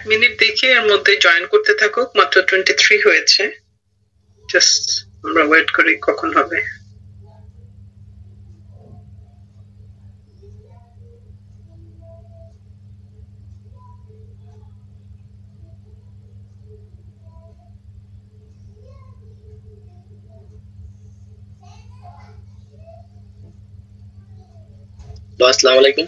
Minute দেখে এর মধ্যে জয়েন করতে থাকুক, মাত্র 23 হয়েছে, জাস্ট আমরা ওয়েট করি কখন হবে। আসসালামু আলাইকুম।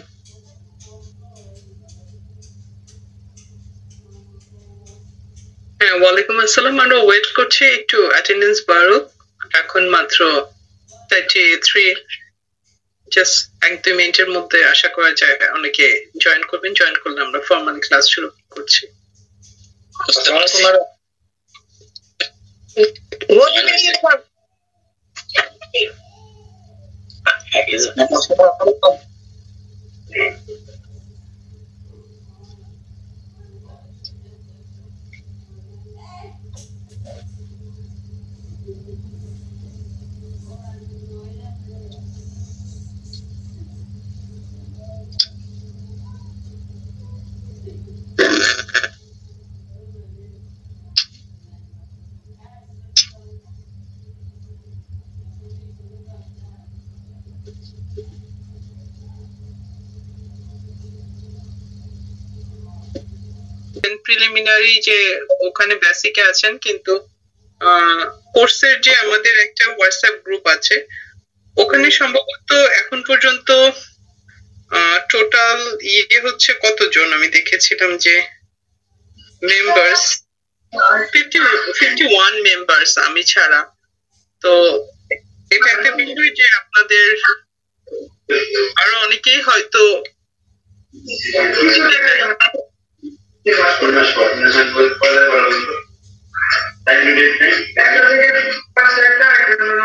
হ্যাঁ, ওয়ালাইকুম আসসালাম। আমরা ওয়েট করছি একটু অ্যাটেন্ডেন্স বাড়ুক, এখন মাত্র 33, জাস্ট 1-2 মিনিটের মধ্যে আশা করা যায় অনেকে জয়েন করবেন। জয়েন করলে আমরা ফর্মালি ক্লাস শুরু করছি। প্রিলিমিনারি যে ওখানে বেসিকে আছেন, কিন্তু কোর্সের যে আমাদের একটা হোয়াটসঅ্যাপ গ্রুপ আছে, ওখানে সম্ভবত এখন পর্যন্ত টোটাল ইয়ে হচ্ছে কতজন, আমি দেখেছিলাম যে মেম্বার্স 51 মেম্বার্স আমি ছাড়া। তো এটা একটা বিষয় যে আপনাদের আরো অনেকেই হয়তো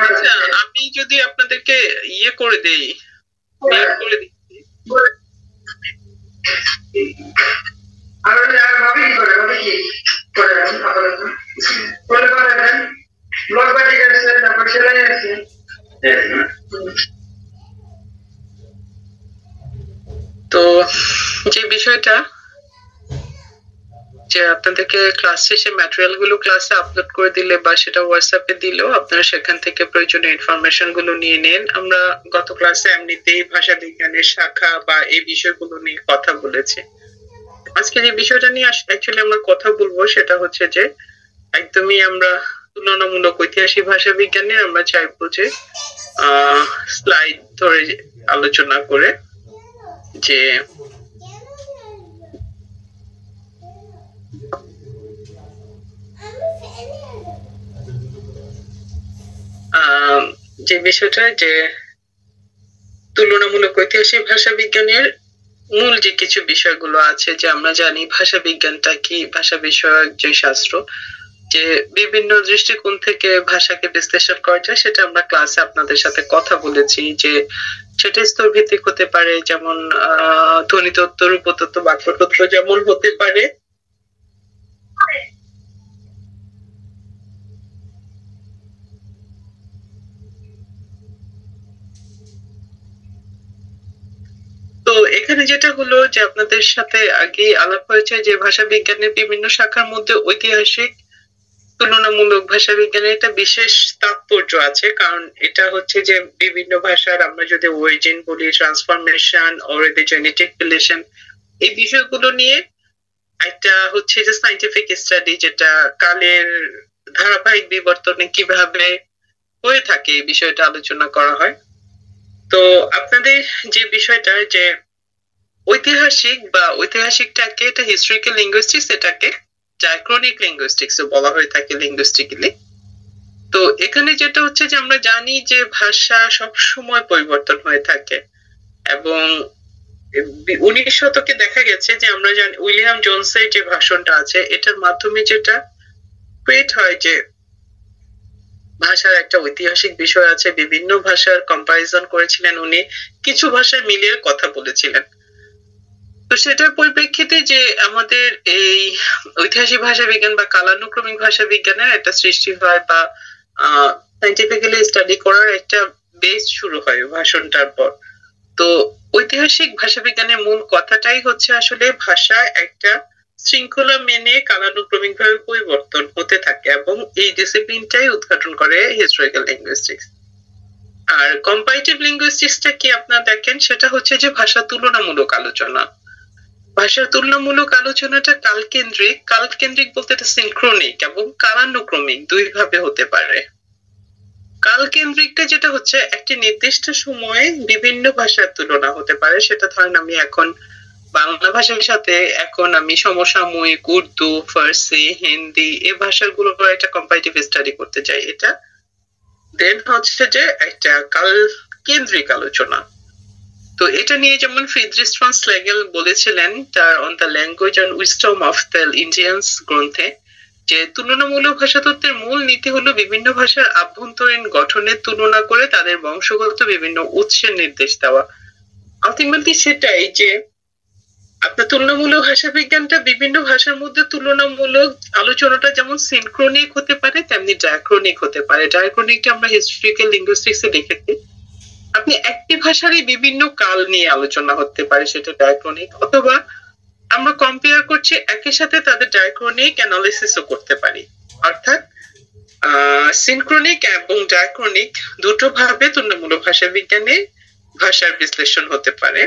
আচ্ছা, আমি যদি আপনাদেরকে ইয়ে করে দেই, করে দিই, তো যে বিষয়টা যে আপনাদেরকে ক্লাস শেষে ম্যাটেরিয়াল গুলো ক্লাসে আপলোড করে দিলে বা সেটা হোয়াটসঅ্যাপে দিলেও আপনারা সেখান থেকে প্রয়োজনীয় ইনফরমেশন গুলো নিয়ে নেন। আমরা গত ক্লাসে এমনিতেই ভাষা বিজ্ঞানের শাখা বা এই বিষয়গুলো নিয়ে কথা বলেছি। আজকে যে বিষয়টা নিয়ে অ্যাকচুয়ালি আমরা কথা বলবো সেটা হচ্ছে যে একদমই আমরা তুলনামূলক ঐতিহাসিক ভাষা বিজ্ঞানের আমরা চাইবো যে স্লাইড ধরে আলোচনা করে যে যে বিষয়টা যে তুলনামূলক ঐতিহাসিক ভাষা বিজ্ঞানের মূল যে কিছু বিষয়গুলো আছে, যে আমরা জানি ভাষা বিজ্ঞানটা কি, ভাষা বিষয়ক যে শাস্ত্র, যে বিভিন্ন দৃষ্টিকোণ থেকে ভাষাকে বিশ্লেষণ করা যায়, সেটা আমরা ক্লাসে আপনাদের সাথে কথা বলেছি। যে সেটা স্তর ভিত্তিক হতে পারে, যেমন ধ্বনিতত্ত্ব, রূপতত্ত্ব, বাক্যতত্ত্ব যেমন হতে পারে, তো এখানে যেটা হলো যে আপনাদের সাথে আগে আলাপ হয়েছে যে ভাষা বিজ্ঞানের বিভিন্ন শাখার মধ্যে ঐতিহাসিক তুলনামূলক ভাষা বিজ্ঞানের একটা বিশেষ তাৎপর্য আছে, কারণ এটা হচ্ছে যে বিভিন্ন ভাষার আমরা যদি অরিজিন বলি, ট্রান্সফরমেশন অর এদের জেনেটিক রিলেশন, এই বিষয়গুলো নিয়ে একটা হচ্ছে যে সায়েন্টিফিক স্টাডি, যেটা কালের ধারাবাহিক বিবর্তনে কিভাবে হয়ে থাকে এই বিষয়টা আলোচনা করা হয়। তো আপনাদের যে বিষয়টা যে ঐতিহাসিক বা ঐতিহাসিকটাকে এটা হিস্ট্রিক্যাল লিঙ্গুইস্টিক্স, এটাকে ডায়াক্রনিক লিঙ্গুইস্টিক্স বলা হয়ে থাকে লিঙ্গুইস্টিক্যালি। তো এখানে যেটা হচ্ছে যে আমরা জানি যে ভাষা সব সময় পরিবর্তন হয়ে থাকে, এবং 19 শতকে দেখা গেছে যে আমরা জানি উইলিয়াম জোনসের যে ভাষণটা আছে, এটার মাধ্যমে যেটা ক্রিয়েট হয় যে ভাষার একটা ঐতিহাসিক বিষয় আছে, বিভিন্ন ভাষার কম্পারিজন করেছিলেন উনি, কিছু ভাষায় মিলিয়ে কথা বলেছিলেন। তো সেটার পরিপ্রেক্ষিতে যে আমাদের এই ঐতিহাসিক ভাষা বিজ্ঞান বা কালানুক্রমিক ভাষা বিজ্ঞানের একটা সৃষ্টি হয় বা সায়েন্টিফিক্যালি স্টাডি করার একটা বেস শুরু হয় ভাষণটার পর। তো ঐতিহাসিক ভাষা বিজ্ঞানের মূল কথাটাই হচ্ছে আসলে ভাষা একটা শৃঙ্খলা মেনে কালানুক্রমিক ভাবে পরিবর্তন হতে থাকে এবং এই ডিসিপ্লিনটাই উদ্ঘাটন করে হিস্টোরিক্যাল লিঙ্গুইস্টিক্স। আর কম্পারেটিভ লিঙ্গুইস্টিক্সটা কি আপনারা দেখেন, সেটা হচ্ছে যে ভাষা তুলনামূলক আলোচনা। ভাষার তুলনামূলক আলোচনাটা কালকেন্দ্রিক বলতে এটা সিনক্রনিক এবং কালানুক্রমিক দুই ভাবে হতে পারে। কালকেন্দ্রিকটা যেটা হচ্ছে একটি নির্দিষ্ট সময়ে বিভিন্ন ভাষার তুলনা হতে পারে, সেটা ধরেন আমি এখন বাংলা ভাষার সাথে এখন আমি সমসাময়িক উর্দু, ফার্সি, হিন্দি এই ভাষাগুলো একটা কম্পারেটিভ স্টাডি করতে চাই, এটা দেন হচ্ছে যে একটা কাল কেন্দ্রিক আলোচনা। তো এটা নিয়ে যেমন ফ্রিডরিশ ফন স্লেগেল বলেছিলেন তার on the language and wisdom of the Indians গ্রন্থে, যে তুলনামূলক ভাষাতত্ত্বের মূল নীতি হলো বিভিন্ন ভাষার আভ্যন্তরীণ গঠনের তুলনা করে তাদের বংশগত বিভিন্ন উৎসের নির্দেশ দেওয়া। আলটিমেটলি সেটাই যে আপনার তুলনামূলক ভাষা বিজ্ঞানটা বিভিন্ন ভাষার মধ্যে তুলনামূলক আলোচনাটা যেমন সিনক্রনিক হতে পারে তেমনি ডায়াক্রনিক হতে পারে। ডায়াক্রনিকটা আমরা হিস্টোরিক্যাল লিঙ্গুইস্টিক্সে দেখেছি, আপনি একটি ভাষারই বিভিন্ন কাল নিয়ে আলোচনা হতে পারে, সেটা ডায়াক্রনিক, অথবা আমরা কম্পেয়ার করছি একই সাথে তাদের ডায়াক্রনিক অ্যানালিসিসও করতে পারি। অর্থাৎ সিনক্রনিক এবং ডায়াক্রনিক দুটো ভাবে তুলনামূলক ভাষা বিজ্ঞানে ভাষার বিশ্লেষণ হতে পারে।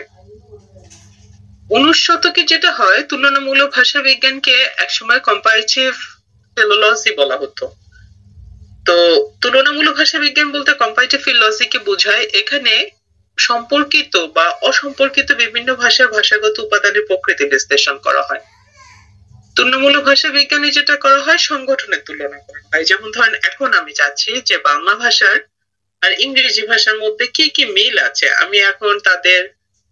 19 শতকে যেটা হয়, তুলনামূলক ভাষা বিজ্ঞানকে একসময় কম্পারেটিভ ফিলোলজি বলা হতো। তো তুলনামূলক ভাষা বিজ্ঞান বলতে কম্পারেটিভ ফিলোলজিকে বোঝায় এখানে সম্পর্কিত বা অসম্পর্কিত বিভিন্ন ভাষার ভাষাগত উপাদানের প্রকৃতি বিশ্লেষণ করা হয়। তুলনামূলক ভাষা বিজ্ঞানে যেটা করা হয় সংগঠনের তুলনা করা হয়। যেমন ধরেন এখন আমি চাচ্ছি যে বাংলা ভাষার আর ইংরেজি ভাষার মধ্যে কি কি মিল আছে, আমি এখন তাদের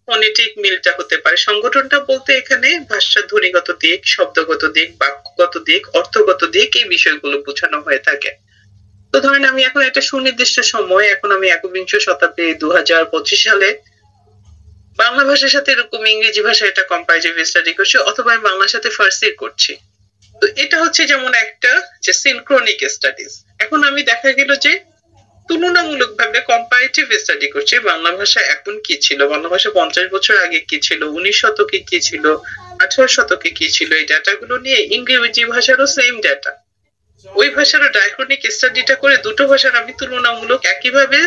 ফনেটিক মিলটা হতে পারে। সংগঠনটা বলতে এখানে ভাষার ধ্বনিগত দিক, শব্দগত দিক, বাক্যগত দিক, অর্থগত দিক এই বিষয়গুলো বোঝানো হয়ে থাকে। তো ধরেন আমি এখন একটা সুনির্দিষ্ট সময়, এখন আমি একবিংশ শতাব্দী 2025 সালে বাংলা ভাষার সাথে এরকম ইংরেজি ভাষা এটা কম্পারেটিভ স্টাডি করছি, অথবা আমি বাংলার সাথে ফার্সি করছি। তো এটা হচ্ছে যেমন একটা যে সিনক্রনিক স্টাডিজ। এখন আমি দেখা গেল যে তুলনামূলক ভাবে কম্পারেটিভ স্টাডি করছি বাংলা ভাষা এখন কি ছিল, বাংলা ভাষা 50 বছর আগে কি ছিল, 19 শতকে কি ছিল, 18 শতকে কি ছিল, এই ডাটাগুলো নিয়ে ইংরেজি ভাষারও সেম ডাটা, ওই ভাষারও ডায়াক্রনিক স্টাডিটা করে দুটো ভাষার আমি তুলনামূলক একইভাবে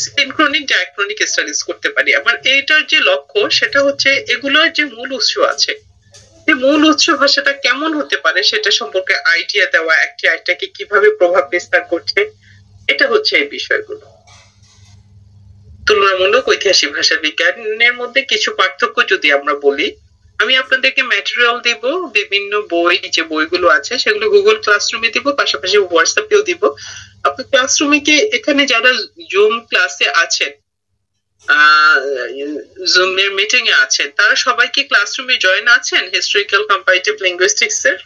সিনক্রনিক ডায়াক্রনিক স্টাডিজ করতে পারি। আমার এইটার যে লক্ষ্য সেটা হচ্ছে এগুলোর যে মূল উৎস আছে, এই মূল উৎস ভাষাটা কেমন হতে পারে সেটা সম্পর্কে আইডিয়া দেওয়া, একটি আরেকটাকে কিভাবে প্রভাব বিস্তার করছে, এটা হচ্ছে এই বিষয়গুলো। তুলনামূলক ঐতিহাসিক ভাষা বিজ্ঞানের মধ্যে কিছু পার্থক্য যদি আমরা বলি, আমি আপনাদেরকে ম্যাটেরিয়াল দিব, বিভিন্ন বই যে বইগুলো আছে সেগুলো গুগল ক্লাসরুমে দিব, পাশাপাশি হোয়াটসঅ্যাপেও দিব। আপনি ক্লাসরুমে কি এখানে যারা জুম ক্লাসে আছেন, জুমের মিটিং এ আছেন, তারা সবাই কি ক্লাসরুমে জয়েন আছেন হিস্টোরিক্যাল কম্পারেটিভ লিঙ্গুইস্টিক্স এর?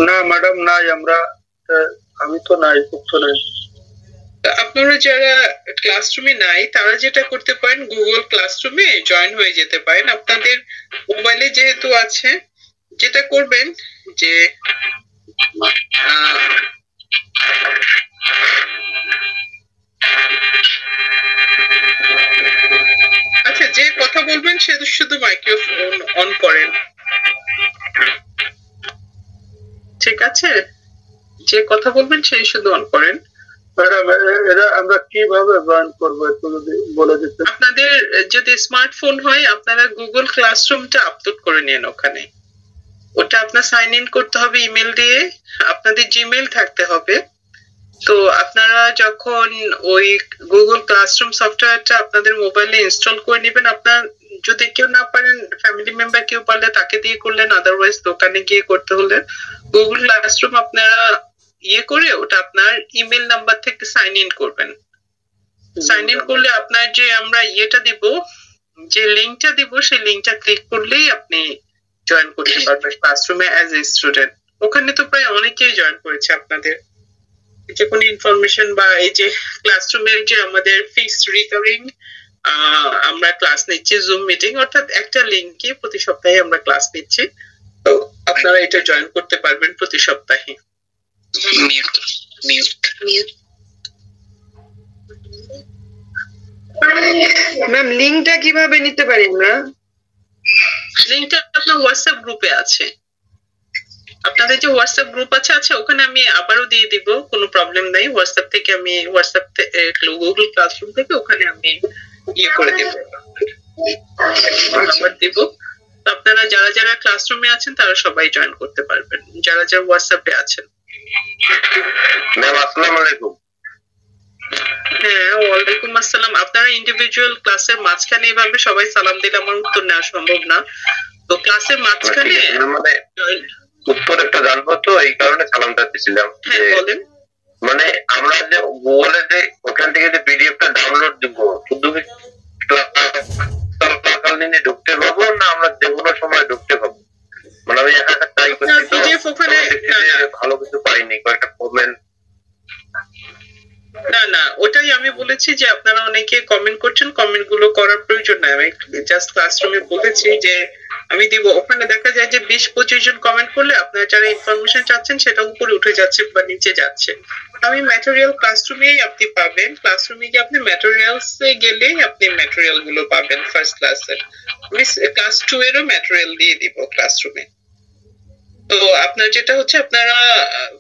না ম্যাডাম নাই, আমি তো নাই, যুক্ত নাই। আপনারা যারা ক্লাসরুমে নাই তারা যেটা করতে পারেন, গুগল ক্লাসরুমে জয়েন হয়ে যেতে পারেন। আপনাদের মোবাইলে যেহেতু আছে, যেটা করবেন যে আচ্ছা, যে কথা বলবেন সে শুধু মাইক্রোফোন অন করেন, ঠিক আছে? যে কথা বলবেন সেই শুধু অন করেন। ম্যাডাম এরা আমরা কিভাবে জয়েন করবো একটু যদি বলে দিতেন। আপনাদের যদি স্মার্টফোন হয় আপনারা গুগল ক্লাসরুমটা আপলোড করে নিন, ওখানে ওটা আপনার সাইন ইন করতে হবে ইমেল দিয়ে, আপনাদের জিমেইল থাকতে হবে। তো আপনারা যখন ওই গুগল ক্লাসরুম সফটওয়্যারটা আপনাদের মোবাইলে ইনস্টল করে নেবেন, আপনার যদি কেউ না পারেন ফ্যামিলি মেম্বার কেউ পারলে তাকে দিয়ে করলেন, আদারওয়াইজ দোকানে গিয়ে করতে হলে গুগল ক্লাসরুম আপনারা করে ওটা আপনার ইমেল নাম্বার থেকে সাইন ইন করবেন। সাইন ইন করলে আপনার যে আমরা দিব, যে লিংকটা দিব সেই লিংকটা ক্লিক করলেই আপনি জয়েন করতে পারবেন ক্লাসরুমে অ্যাজ এ স্টুডেন্ট। ওখানে তো প্রায় অনেকেই জয়েন করেছে আপনাদের। যে কোনো ইনফরমেশন বা এই যে ক্লাসরুমের যে আমাদের ফিক্সড রিকারিং আমরা ক্লাস নিচ্ছি জুম মিটিং, অর্থাৎ একটা লিংকে প্রতি সপ্তাহে আমরা ক্লাস নিচ্ছি। তো আপনারা এটা জয়েন করতে পারবেন প্রতি সপ্তাহে। ম্যাম লিংকটা কিভাবে নিতে পারি আমরা? লিংকটা আপনার হোয়াটসঅ্যাপ গ্রুপে আছে। আপনাদের যে হোয়াটসঅ্যাপ গ্রুপ আছে, আচ্ছা ওখানে আমি আবারও দিয়ে দিব, কোনো প্রবলেম নাই। হোয়াটসঅ্যাপ থেকে আমি গুগল ক্লাসরুম থেকে ওখানে আমি ইয়ে করে দেব, নাম্বার দিব। আপনারা যারা যারা ক্লাসরুমে আছেন তারা সবাই জয়েন করতে পারবেন, যারা যারা হোয়াটসঅ্যাপে আছেন। ম্যাম আসসালামু আলাইকুম। হ্যাঁ, ওয়ালাইকুম আসসালাম। আপনারা ইন্ডিভিজুয়াল ক্লাসের মাঝখানে এইভাবে সবাই সালাম দিলে আমার উত্তর নেওয়া সম্ভব না, তো ক্লাসের মাঝখানে মানে উত্তর একটা জানবো, তো এই কারণে সালামটা দিছিলাম। হ্যাঁ বলেন। মানে আমরা যে গুগলে যে ওখান থেকে যে পিডিএফটা ডাউনলোড দিব, শুধু চলাকালীন ঢুকতে পাবো না আমরা যে কোনো সময় ঢুকতে পাবো? মানে আমি একা ট্রাই করছি তো ওখানে ভালো কিছু পাইনি, কয়েকটা কমেন্ট। না না, ওটাই আমি বলেছি যে আপনারা অনেকে কমেন্ট করছেন, কমেন্ট গুলো করার প্রয়োজন নাই। আমি জাস্ট ক্লাসরুমে বলেছি যে আমি দিব। ওখানে দেখা যায় যে 20-25 জন কমেন্ট করলে আপনারা যারা ইনফরমেশন চাচ্ছেন সেটা উপরে উঠে যাচ্ছে বা নিচে যাচ্ছে। আমি ম্যাটেরিয়াল ক্লাসরুমেই আপনি পাবেন, ক্লাসরুমে গিয়ে আপনি ম্যাটেরিয়ালস এ গেলেই আপনি ম্যাটেরিয়াল গুলো পাবেন। ফার্স্ট ক্লাসের আমি ক্লাস 2 এরও ম্যাটেরিয়াল দিয়ে দিব ক্লাসরুমে। তো আপনার যেটা হচ্ছে আপনারা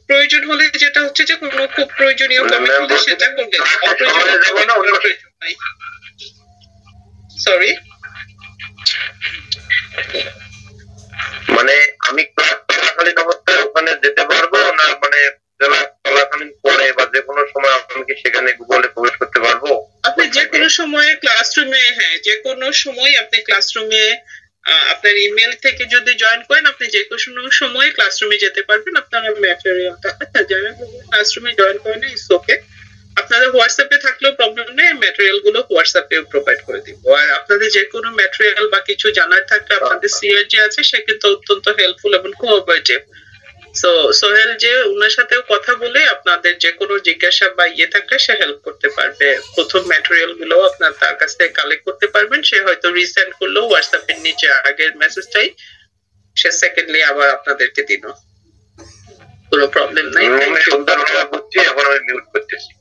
প্রয়োজন হলে যেটা হচ্ছে যে কোনো খুব প্রয়োজনীয় কমেন্ট হলে সেটা করবেন, সরি। মানে আমি ক্লাস চলাকালীন অবস্থায় ওখানে যেতে পারবো না, মানে চলাকালীন পরে বা যে কোনো সময় আপনি কি সেখানে গুগলে প্রবেশ করতে পারবো? আপনি যে কোনো সময় ক্লাসরুমে, হ্যাঁ যে কোনো সময় আপনি ক্লাসরুমে আপনার ইমেল থেকে যদি জয়েন করেন আপনি যে কোনো সময় ক্লাসরুমে যেতে পারবেন। আপনারা ম্যাটেরিয়ালটা, আচ্ছা যারা ক্লাসরুমে জয়েন করেন ইটস ওকে, আপনাদের হোয়াটসঅ্যাপে থাকলেও প্রবলেম নেই, ম্যাটেরিয়াল গুলো হোয়াটসঅ্যাপে প্রোভাইড করে দিব। আর আপনাদের যে কোনো ম্যাটেরিয়াল বা কিছু জানার থাকলে আপনাদের সিআর যে আছে সে কিন্তু অত্যন্ত হেল্পফুল এবং কোঅপারেটিভ। সো সোহেল যে ওনার সাথেও কথা বলে আপনাদের যে কোনো জিজ্ঞাসা বা ইয়ে থাকলে সে হেল্প করতে পারবে। প্রথম ম্যাটেরিয়াল গুলো আপনার তার কাছ থেকে কালেক্ট করতে পারবেন, সে হয়তো রিসেন্ড করলেও হোয়াটসঅ্যাপের নিচে আগের মেসেজটাই সে সেকেন্ডলি আবার আপনাদেরকে দিল, কোনো প্রবলেম নাই। এখন আমি মিউট করতেছি।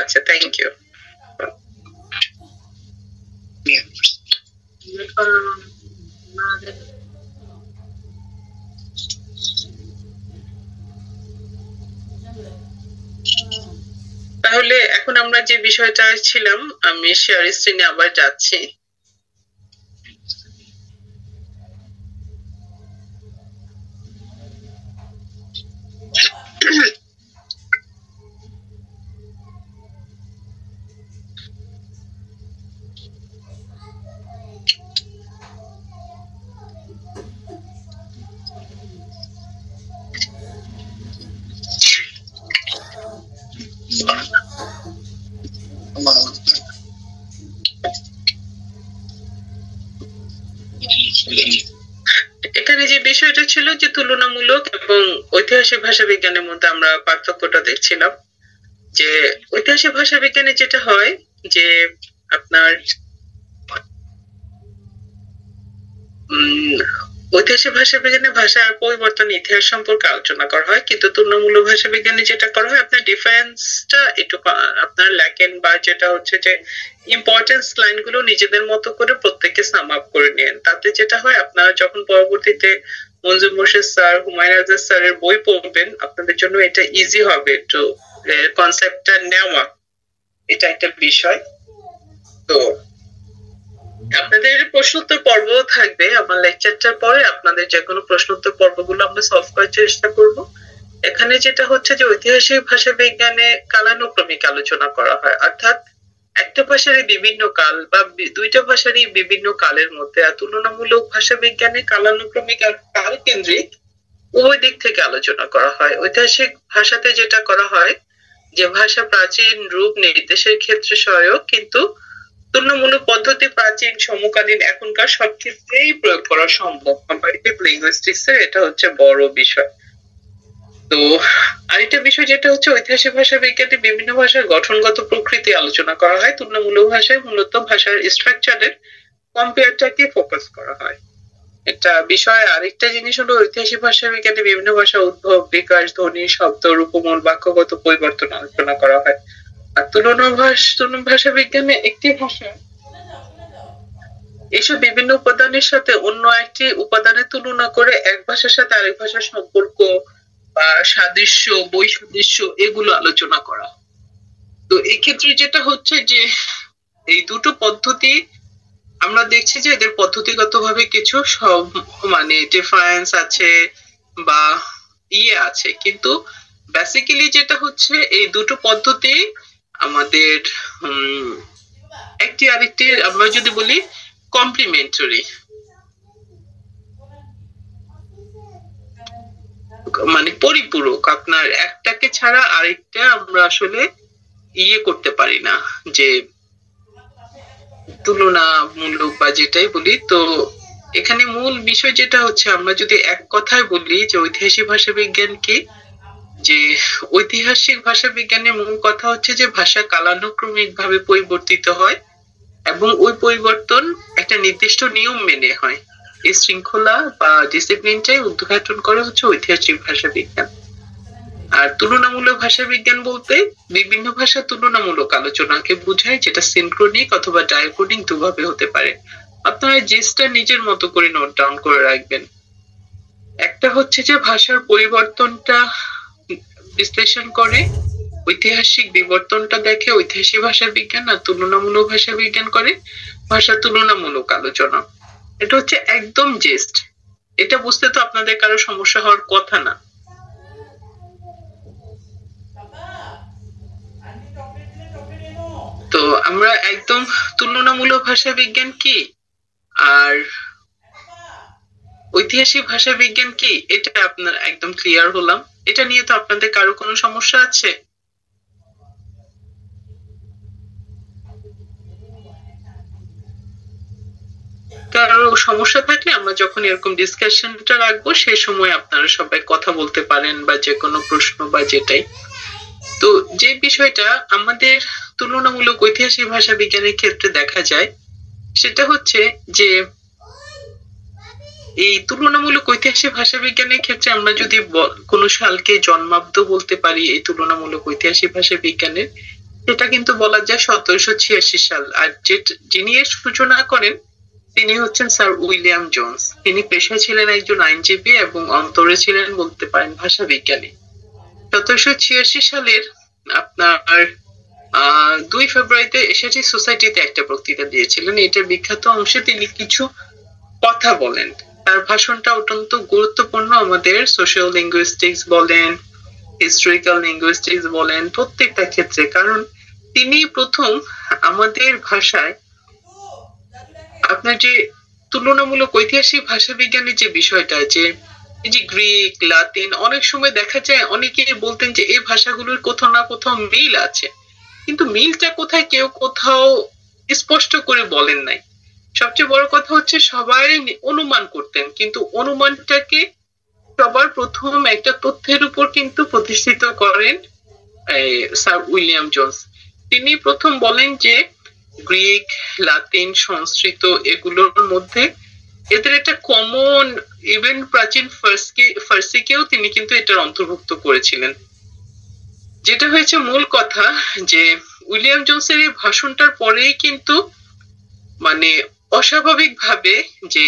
আচ্ছা, থ্যাংক ইউ। তাহলে এখন আমরা যে বিষয়টা ছিলাম, আমি শেয়ার স্ক্রিনে আবার যাচ্ছি। এখানে যে বিষয়টা ছিল যে তুলনামূলক এবং ঐতিহাসিক ভাষা বিজ্ঞানের মধ্যে আমরা পার্থক্যটা দেখছিলাম, যে ঐতিহাসিক ভাষা বিজ্ঞানে যেটা হয় যে আপনার ঐতিহাসিক ভাষা বিজ্ঞানে ভাষার পরিবর্তন ইতিহাস সম্পর্কে আলোচনা করা হয়, কিন্তু তুলনামূলক ভাষা বিজ্ঞানে যেটা করা হয় আপনার ডিফারেন্সটা একটু আপনার লেখেন, বা যেটা হচ্ছে যে ইম্পর্টেন্স লাইন গুলো নিজেদের মতো করে প্রত্যেককে সাম আপ করে নেন। তাতে যেটা হয় আপনারা যখন পরবর্তীতে মনজুর মোর্শেদ স্যার, হুমায়ুন আজাদ স্যারের বই পড়বেন আপনাদের জন্য এটা ইজি হবে একটু কনসেপ্টটা নেওয়া, এটা একটা বিষয়। তো আপনাদের প্রশ্নোত্তর পর্ব থাকবে আমার লেকচারটার পরে, আপনাদের যে কোনো প্রশ্নোত্তর পর্বগুলো আমরা সলভ করার চেষ্টা করব। এখানে যেটা হচ্ছে যে ঐতিহাসিক ভাষা বিজ্ঞানে কালানুক্রমিক আলোচনা করা হয়, অর্থাৎ একটা ভাষারই বিভিন্ন কাল বা দুইটা ভাষারই বিভিন্ন কালের মধ্যে, আর তুলনামূলক ভাষা বিজ্ঞানে কালানুক্রমিক আর কাল কেন্দ্রিক উভয় দিক থেকে আলোচনা করা হয়। ঐতিহাসিক ভাষাতে যেটা করা হয় যে ভাষা প্রাচীন রূপ নির্দেশের ক্ষেত্রে সহায়ক, কিন্তু তুলনামূলক পদ্ধতি প্রাচীন, সমকালীন, এখনকার সব ক্ষেত্রেই প্রয়োগ করা সম্ভব। কম্পারেটিভ লিঙ্গুইস্টিক্স এর এটা হচ্ছে বড় বিষয়। তো আরেকটা বিষয় যেটা হচ্ছে ঐতিহাসিক ভাষা বিজ্ঞানে বিভিন্ন ভাষার গঠনগত প্রকৃতি আলোচনা করা হয়, তুলনামূলক ভাষায় মূলত ভাষার স্ট্রাকচারের কম্পেয়ারটাকে ফোকাস করা হয়। একটা বিষয় আরেকটা জিনিস হলো ঐতিহাসিক ভাষা বিজ্ঞানে বিভিন্ন ভাষা উদ্ভব, বিকাশ, ধ্বনি, শব্দ, রূপমূল, বাক্যগত পরিবর্তন আলোচনা করা হয়। আর তুলনা ভাষা বিজ্ঞানে একটি ভাষা এসব বিভিন্ন উপাদানের সাথে অন্য একটি উপাদানের তুলনা করে এক ভাষার সাথে আরেক ভাষার সম্পর্ক বা সাদৃশ্য, বৈসাদৃশ্য এগুলো আলোচনা করা। তো এই ক্ষেত্রে যেটা হচ্ছে যে এই দুটো পদ্ধতি আমরা দেখছি যে এদের পদ্ধতিগতভাবে কিছু সব মানে ডিফারেন্স আছে বা আছে, কিন্তু বেসিক্যালি যেটা হচ্ছে এই দুটো পদ্ধতি আমাদের একটি আরেকটি আমরা যদি বলি কমপ্লিমেন্টারি, মানে পরিপূরক। আপনার একটাকে ছাড়া আরেকটা আমরা আসলে করতে পারি না, যে তুলনামূলক বা যেটাই বলি। তো এখানে মূল বিষয় যেটা হচ্ছে আমরা যদি এক কথায় বলি যে ঐতিহাসিক ভাষা বিজ্ঞান কি, যে ঐতিহাসিক ভাষা বিজ্ঞানের মূল কথা হচ্ছে যে ভাষা কালানুক্রমিক ভাবে পরিবর্তিত হয় এবং ওই পরিবর্তন একটা নির্দিষ্ট নিয়ম মেনে হয়। এই শৃঙ্খলা বা ডিসিপ্লিনটাই উদ্ঘাটন করা হচ্ছে ঐতিহাসিক ভাষা বিজ্ঞান। আর তুলনামূলক ভাষা বিজ্ঞান বলতে বিভিন্ন ভাষা তুলনামূলক আলোচনাকে বোঝায়, যেটা সিনক্রনিক অথবা ডায়াক্রনিক দুভাবে হতে পারে। আপনারা জিনিসটা নিজের মতো করে নোট ডাউন করে রাখবেন। একটা হচ্ছে যে ভাষার পরিবর্তনটা বিশ্লেষণ করে, ঐতিহাসিক বিবর্তনটা দেখে ঐতিহাসিক ভাষা বিজ্ঞান, আর তুলনামূলক ভাষা বিজ্ঞান করে ভাষা তুলনামূলক আলোচনা। এটা হচ্ছে একদম জেস্ট, এটা বুঝতে তো আপনাদের কারো সমস্যা হওয়ার কথা না। তো আমরা একদম তুলনামূলক ভাষা বিজ্ঞান কি আর ঐতিহাসিক ভাষা বিজ্ঞান কি এটা আপনার একদম ক্লিয়ার হলাম। এটা নিয়ে তো আপনাদের কারো কোনো সমস্যা আছে? কারো সমস্যা থাকলে আমরা যখন এরকম ডিসকাশনটা রাখবো সেই সময় আপনারা সবাই কথা বলতে পারেন, বা যে কোনো প্রশ্ন বা যেটাই। তো যে বিষয়টা আমাদের তুলনামূলক ঐতিহাসিক ভাষা বিজ্ঞানের ক্ষেত্রে দেখা যায় সেটা হচ্ছে যে এই তুলনামূলক ঐতিহাসিক ভাষা বিজ্ঞানের ক্ষেত্রে আমরা যদি কোনো সালকে জন্মাব্দ বলতে পারি এই তুলনামূলক ঐতিহাসিক ভাষা বিজ্ঞানের, সেটা কিন্তু বলা যায় 1786 সাল। আর যিনি এর সূচনা করেন তিনি হচ্ছেন স্যার উইলিয়াম জোন্স। তিনি পেশায় ছিলেন একজন আইনজীবী এবং অন্তরে ছিলেন বলতে পারেন ভাষা বিজ্ঞানী। 1786 সালের আপনার 2 ফেব্রুয়ারিতে এসএটি সোসাইটিতে একটা বক্তৃতা দিয়েছিলেন। এটার বিখ্যাত অংশে তিনি কিছু কথা বলেন। তার ভাষণটা অত্যন্ত গুরুত্বপূর্ণ আমাদের সোশ্যাল লিঙ্গুইস্টিক্স বলেন, হিস্টোরিক্যাল লিঙ্গুইস্টিক্স বলেন, প্রত্যেকটা ক্ষেত্রে। কারণ তিনি প্রথম আমাদের ভাষায় আপনার যে তুলনামূলক ঐতিহাসিক ভাষা বিজ্ঞানের যে বিষয়টা, যে এই যে গ্রিক, লাতিন, অনেক সময় দেখা যায় অনেকে বলতেন যে এই ভাষাগুলোর কোথাও না কোথাও মিল আছে, কিন্তু মিলটা কোথায় কেউ কোথাও স্পষ্ট করে বলেন নাই। সবচেয়ে বড় কথা হচ্ছে সবাই অনুমান করতেন, কিন্তু অনুমানটাকে সবার প্রথম একটা তথ্যের উপর কিন্তু প্রতিষ্ঠিত করেন স্যার উইলিয়াম জোন্স। তিনি প্রথম বলেন যে গ্রিক, লাতিন, সংস্কৃত এগুলোর মধ্যে এদের একটা কমন, ইভেন প্রাচীন ফার্সিকেও তিনি কিন্তু এটার অন্তর্ভুক্ত করেছিলেন। যেটা হয়েছে মূল কথা যে উইলিয়াম জোন্সের এই ভাষণটার পরেই কিন্তু মানে অস্বাভাবিক ভাবে যে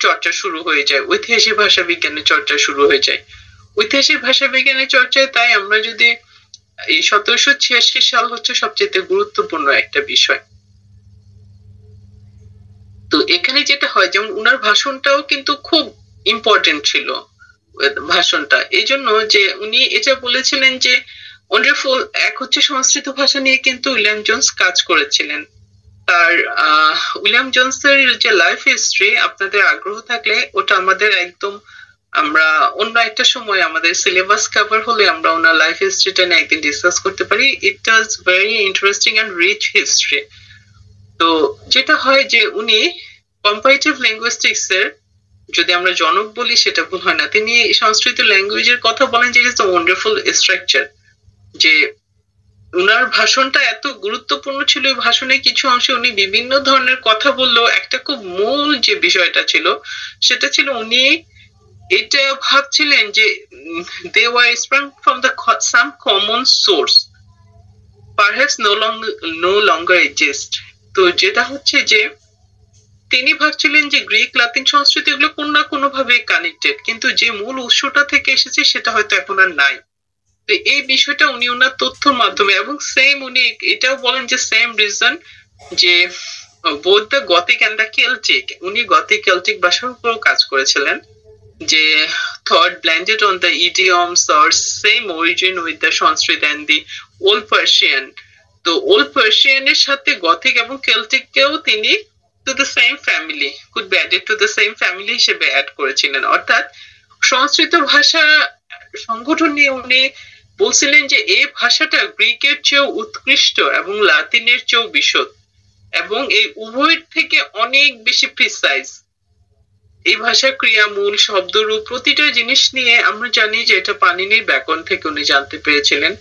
চর্চা শুরু হয়ে যায়, ঐতিহাসিক ভাষা বিজ্ঞানের চর্চা শুরু হয়ে যায়। ঐতিহাসিক ভাষা বিজ্ঞানের চর্চায় তাই আমরা যদি এই 1786 সাল হচ্ছে সবচেয়ে গুরুত্বপূর্ণ একটা বিষয়। তো এখানে যেটা হয়, যেমন উনার ভাষণটাও কিন্তু খুব ইম্পর্টেন্ট ছিল ভাষণটা, এই জন্য যে উনি এটা বলেছিলেন যে ওয়ান্ডারফুল। এক হচ্ছে সংস্কৃত ভাষা নিয়ে কিন্তু উইলিয়াম জোন্স কাজ করেছিলেন। তার উইলিয়াম জোন্সের যে লাইফ হিস্ট্রি আপনাদের আগ্রহ থাকলে ওটা আমাদের একদম আমরা অন্য একটা সময় আমাদের সিলেবাস কভার হলে আমরা ওনার লাইফ হিস্ট্রিটা নিয়ে একদিন ডিসকাস করতে পারি। It was very interesting and rich history. তো যেটা হয় যে উনি কম্পারেটিভ লিঙ্গুইস্টিক্স এর যদি আমরা জনক বলি সেটা ভুল হয় না। তিনি সংস্কৃত ল্যাঙ্গুয়েজের কথা বলেন যে ইটস আ ওয়ান্ডারফুল স্ট্রাকচার, যে উনার ভাষণটা এত গুরুত্বপূর্ণ ছিল। এই ভাষণে কিছু অংশে উনি বিভিন্ন ধরনের কথা বললেও একটা খুব মূল যে বিষয়টা ছিল সেটা ছিল উনি এটা ভাবছিলেন যে they were sprung from the some common source perhaps no longer exist। তো যেটা হচ্ছে যে তিনি ভাবছিলেন যে গ্রিক লাতিন সংস্কৃতি এগুলো কোন না কোনো ভাবে কানেক্টেড, কিন্তু যে মূল উৎসটা থেকে এসেছে সেটা হয়তো এখন আর নাই। তো এই বিষয়টা উনি ওনার তথ্যর মাধ্যমে এবং সেম উনি এটাও বলেন যে সেম রিজন যে both the Gothic and the Celtic, উনি গথিক কেল্টিক ভাষার উপরও কাজ করেছিলেন, যে thought blended on the idioms or same origin with the Sanskrit and the Old Persian। তো ওল্ড পার্সিয়ানের সাথে গথিক এবং কেল্টিককেও তিনি to the same family could be added to the same family হিসেবে অ্যাড করেছিলেন। অর্থাৎ সংস্কৃত ভাষা সংগঠন নিয়ে উনি বলছিলেন যে এই ভাষাটা গ্রিকের চেয়েও উৎকৃষ্ট এবং লাতিনের চেয়েও বিশদ এবং এই উভয়ের থেকে অনেক বেশি প্রিসাইজ। এই ভাষার ক্রিয়ামূল শব্দরূপ প্রতিটা জিনিস নিয়ে আমরা জানি যে এটা পাণিনির ব্যাকরণ থেকে উনি জানতে পেরেছিলেন।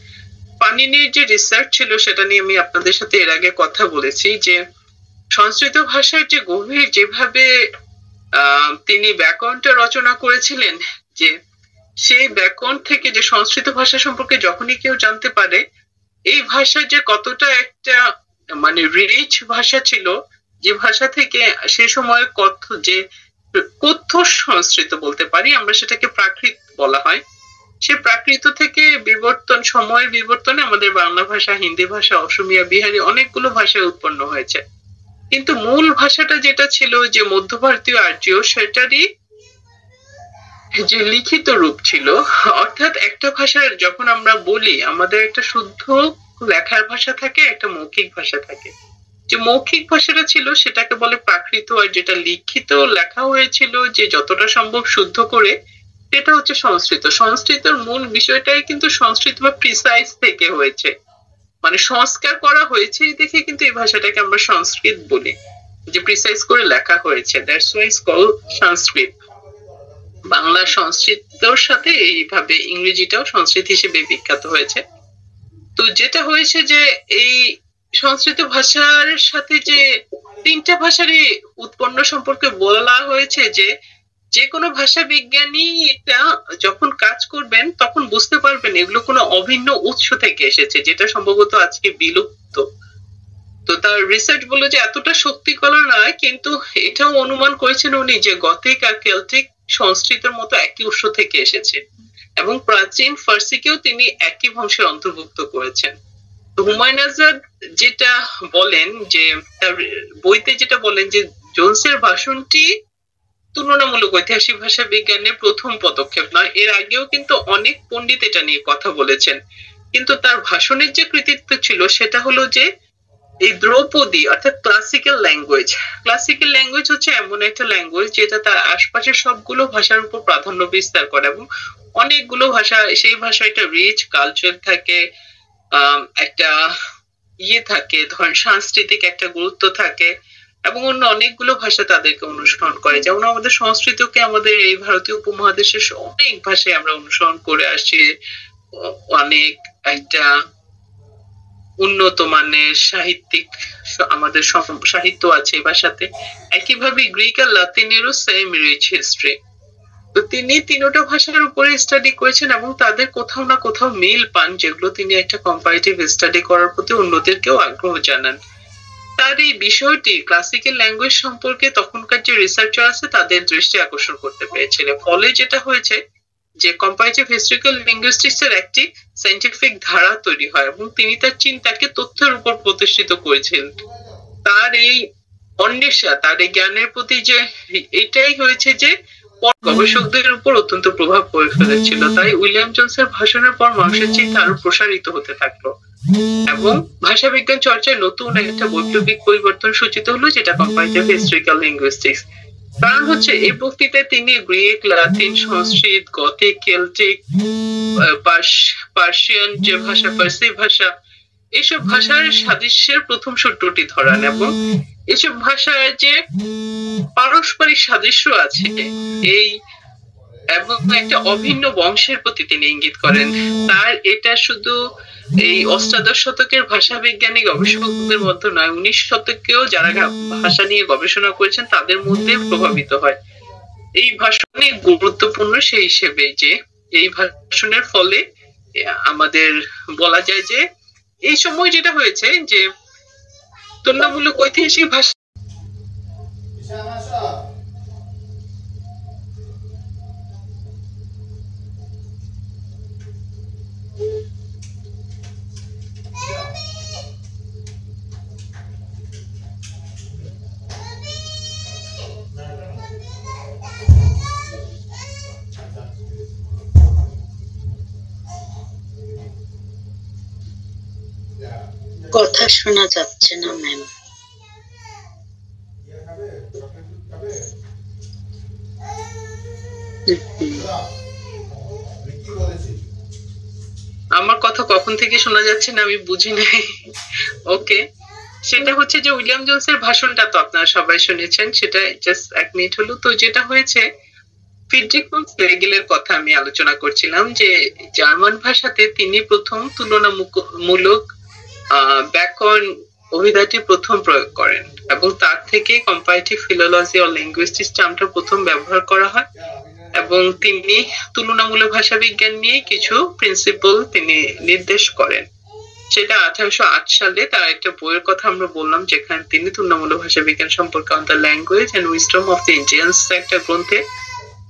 পাণিনির যে রিসার্চ ছিল সেটা নিয়ে আমি আপনাদের সাথে এর আগে কথা বলেছি যে সংস্কৃত ভাষার যে গভীর যেভাবে তিনি ব্যাকরণটা রচনা করেছিলেন, যে সেই ব্যাকরণ থেকে যে সংস্কৃত ভাষা সম্পর্কে যখনই কেউ জানতে পারে এই ভাষা যে কতটা একটা মানে রিচ ভাষা ছিল, যে ভাষা থেকে সে সময় কথ্য সংস্কৃত বলতে পারি আমরা, সেটাকে প্রাকৃত বলা হয়। সে প্রাকৃত থেকে বিবর্তন, সময়ের বিবর্তনে আমাদের বাংলা ভাষা, হিন্দি ভাষা, অসমিয়া, বিহারি অনেকগুলো ভাষায় উৎপন্ন হয়েছে, কিন্তু মূল ভাষাটা যেটা ছিল যে মধ্য ভারতীয় আর্য, সেটারই যে লিখিত রূপ ছিল। অর্থাৎ একটা ভাষার যখন আমরা বলি আমাদের একটা শুদ্ধ লেখার ভাষা থাকে, একটা মৌখিক ভাষা থাকে। যে মৌখিক ভাষাটা ছিল সেটাকে বলে প্রাকৃত, আর যেটা লিখিত লেখা হয়েছিল যে যতটা সম্ভব শুদ্ধ করে সেটা হচ্ছে সংস্কৃত। সংস্কৃতর মূল বিষয়টাই কিন্তু সংস্কৃত বা প্রিসাইজ থেকে হয়েছে, মানে সংস্কার করা হয়েছে দেখে কিন্তু এই ভাষাটাকে আমরা সংস্কৃত বলি, যে প্রিসাইজ করে লেখা হয়েছে, দ্যাটস ওয়াই ইটস কল্ড সংস্কৃত। বাংলা সংস্কৃতর সাথে এইভাবে ইংরেজিটাও সংস্কৃত হিসেবে বিখ্যাত হয়েছে। তো যেটা হয়েছে যে এই সংস্কৃত ভাষার সাথে যে তিনটা ভাষারই উৎপন্ন সম্পর্কে বলা হয়েছে যে যে কোনো ভাষা বিজ্ঞানী এটা যখন কাজ করবেন তখন বুঝতে পারবেন এগুলো কোনো অভিন্ন উৎস থেকে এসেছে, যেটা সম্ভবত আজকে বিলুপ্ত। তো তার রিসার্চ বললো যে এতটা শক্তিকর নয়, কিন্তু এটাও অনুমান করেছেন উনি যে গথিক আর কেল্টিক সংস্কৃতের মতো একই উৎস থেকে এসেছে এবং প্রাচীন ফার্সিকেও তিনি একই বংশের অন্তর্ভুক্ত করেছেন। তো হুমায়ুন আজাদ যেটা বলেন যে তার বইতে যেটা বলেন যে জোন্সের ভাষণটি তুলনামূলক ঐতিহাসিক ভাষা বিজ্ঞানের প্রথম পদক্ষেপ নয়, এর আগেও কিন্তু অনেক পণ্ডিত এটা নিয়ে কথা বলেছেন, কিন্তু তার ভাষণের যে কৃতিত্ব ছিল সেটা হলো যে এই দ্রৌপদী অর্থাৎ ক্লাসিক্যাল ল্যাঙ্গুয়েজ হচ্ছে এমন একটা ল্যাঙ্গুয়েজ যেটা তার আশপাশের সবগুলো ভাষার উপর প্রাধান্য বিস্তার করে এবং অনেকগুলো ভাষা, সেই ভাষায় একটা রিচ কালচার থাকে, একটা থাকে, ধরেন সাংস্কৃতিক একটা গুরুত্ব থাকে এবং অন্য অনেকগুলো ভাষা তাদেরকে অনুসরণ করে। যেমন আমাদের সংস্কৃতকে আমাদের এই ভারতীয় উপমহাদেশের অনেক ভাষায় আমরা অনুসরণ করে আসছি, অনেক একটা উন্নত মানের সাহিত্যিক আমাদের সাহিত্য আছে ভাষাতে। একইভাবে গ্রিক আর লাতিনেরও সেম রিচ হিস্ট্রি। তো তিনি তিনটা ভাষার উপরে স্টাডি করেছেন এবং তাদের কোথাও না কোথাও মিল পান, যেগুলো তিনি একটা কম্পারেটিভ স্টাডি করার প্রতি অন্যদেরকেও আগ্রহ জানান। তার এই বিষয়টি ক্লাসিক্যাল ল্যাঙ্গুয়েজ সম্পর্কে তখনকার যে রিসার্চার আছে তাদের দৃষ্টি আকর্ষণ করতে পেরেছিলেন। ফলে যেটা হয়েছে যে কম্পারেটিভ হিস্ট্রিক্যাল লিঙ্গুইস্টিক্স এর একটি সায়েন্টিফিক ধারা তৈরি হয় এবং তিনি তার চিন্তাকে তথ্যের উপর প্রতিষ্ঠিত করেছিলেন। তার এই অন্বেষা, তার এই জ্ঞানের প্রতি যে এটাই হয়েছে যে গবেষকদের উপর অত্যন্ত প্রভাব পড়ে ফেলেছিল। তাই উইলিয়াম জোন্সের ভাষণের পর মানুষের চিন্তা আরো প্রসারিত হতে থাকলো এবং ভাষা বিজ্ঞান চর্চায় নতুন একটা বৈপ্লবিক পরিবর্তন সূচিত হলো, যেটা কম্পারেটিভ হিস্ট্রিক্যাল লিঙ্গুইস্টিক্স। কারণ হচ্ছে এই বক্তৃতায় তিনি Greek, Latin, Sanskrit, Gothic, Celtic, Persian যে ভাষা, পার্সি ভাষা, এইসব ভাষার সাদৃশ্যের প্রথম সূত্রটি ধরান এবং এসব ভাষায় যে পারস্পরিক সাদৃশ্য আছে এই এবং একটা অভিন্ন বংশের প্রতি তিনি ইঙ্গিত করেন। তার এটা শুধু এই অষ্টাদশ শতকের ভাষা বিজ্ঞানী গবেষকদের মধ্যে নয়, 19 শতকেও যারা ভাষা নিয়ে গবেষণা করেছেন তাদের মধ্যে প্রভাবিত হয়। এই ভাষণে গুরুত্বপূর্ণ সেই হিসেবে যে এই ভাষণের ফলে আমাদের বলা যায় যে এই সময় যেটা হয়েছে যে তুলনামূলক ঐতিহাসিক ভাষা কথা শোনা যাচ্ছে না ম্যাম। আমার কথা কখন থেকে শোনা যাচ্ছে না আমি বুঝি নাই। ওকে, সেটা হচ্ছে যে উইলিয়াম জোনসের ভাষণটা তো আপনারা সবাই শুনেছেন, সেটা জাস্ট 1 মিনিট হলো। তো যেটা হয়েছে ফ্রিডরিখ ফন স্লেগেলের কথা আমি আলোচনা করছিলাম যে জার্মান ভাষাতে তিনি প্রথম তুলনামূলক ব্যাকরণ অভিধাটি প্রথম প্রয়োগ করেন এবং তার থেকে কম্পারেটিভ ফিলোলজি ও লিঙ্গুইস্টিক্স টার্মটা প্রথম ব্যবহার করা হয় এবং তিনি তুলনামূলক ভাষা বিজ্ঞান নিয়ে কিছু প্রিন্সিপল তিনি নির্দেশ করেন। সেটা 1808 সালে তার একটা বইয়ের কথা আমরা বললাম যেখানে তিনি তুলনামূলক ভাষা বিজ্ঞান সম্পর্কে on the language and wisdom of the Indians একটা গ্রন্থে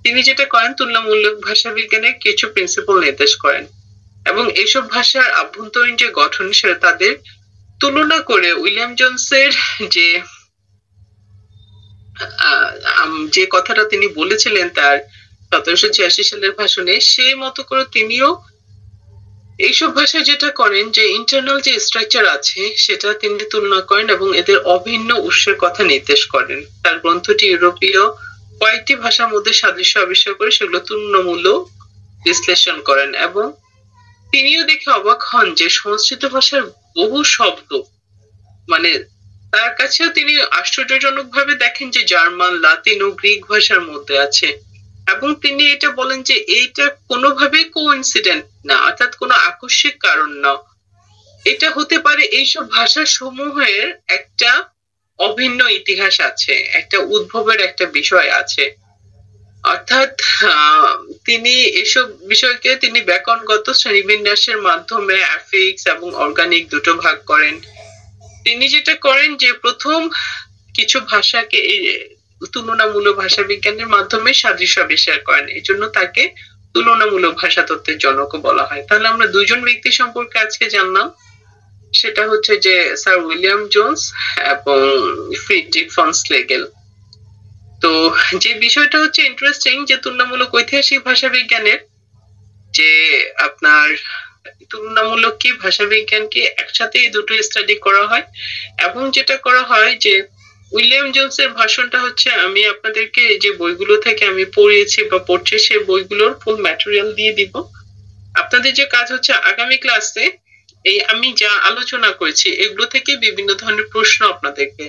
তিনি যেটা করেন তুলনামূলক ভাষা বিজ্ঞানের কিছু প্রিন্সিপল নির্দেশ করেন এবং এইসব ভাষার আভ্যন্তরীণ যে গঠন সেটা তাদের তুলনা করে উইলিয়াম জোনসের যে কথাটা তিনি বলেছিলেন তার 1786 সালের ভাষণে, সেই মতো করে তিনিও এইসব ভাষায় যেটা করেন যে ইন্টারনাল যে স্ট্রাকচার আছে সেটা তিনি তুলনা করেন এবং এদের অভিন্ন উৎসের কথা নির্দেশ করেন। তার গ্রন্থটি ইউরোপীয় কয়েকটি ভাষার মধ্যে সাদৃশ্য আবিষ্কার করে সেগুলো তুলনামূলক বিশ্লেষণ করেন এবং তিনিও দেখে অবাক হন যে সংস্কৃত ভাষার বহু শব্দ মানে তার কাছেও তিনি আশ্চর্যজনক ভাবে দেখেন যে জার্মান, লাতিন ও গ্রিক ভাষার মধ্যে আছে এবং তিনি এটা বলেন যে এইটা কোনোভাবে কোইন্সিডেন্ট না, অর্থাৎ কোনো আকস্মিক কারণ না, এটা হতে পারে এইসব ভাষা সমূহের একটা অভিন্ন ইতিহাস আছে, একটা উদ্ভবের একটা বিষয় আছে। অর্থাৎ তিনি এসব বিষয়কে তিনি ব্যাকরণগত শ্রেণীবিন্যাসের মাধ্যমে অ্যাফিক্স এবং অর্গানিক দুটো ভাগ করেন। তিনি যেটা করেন যে প্রথম কিছু ভাষাকে তুলনামূলক ভাষা বিজ্ঞানের মাধ্যমে সাদৃশ্য আবিষ্কার করেন, এই জন্য তাকে তুলনামূলক ভাষা তত্ত্বের জনক বলা হয়। তাহলে আমরা দুজন ব্যক্তি সম্পর্কে আজকে জানলাম, সেটা হচ্ছে যে স্যার উইলিয়াম জোনস এবং ফ্রিডরিখ ফন স্লেগেল। তো যে বিষয়টা হচ্ছে ইন্টারেস্টিং যে তুলনামূলক ঐতিহাসিক ভাষা বিজ্ঞানের যে আপনার তুলনামূলক কি ভাষা বিজ্ঞানকে একসাথে এই দুটো স্টাডি করা হয় এবং যেটা করা হয় যে উইলিয়াম জোনসের ভাষণটা হচ্ছে আমি আপনাদেরকে যে বইগুলো থেকে আমি পড়িয়েছি বা পড়ছি সেই বইগুলোর ফুল ম্যাটেরিয়াল দিয়ে দিব। আপনাদের যে কাজ হচ্ছে আগামী ক্লাসে এই আমি যা আলোচনা করেছি এগুলো থেকে বিভিন্ন ধরনের প্রশ্ন আপনাদেরকে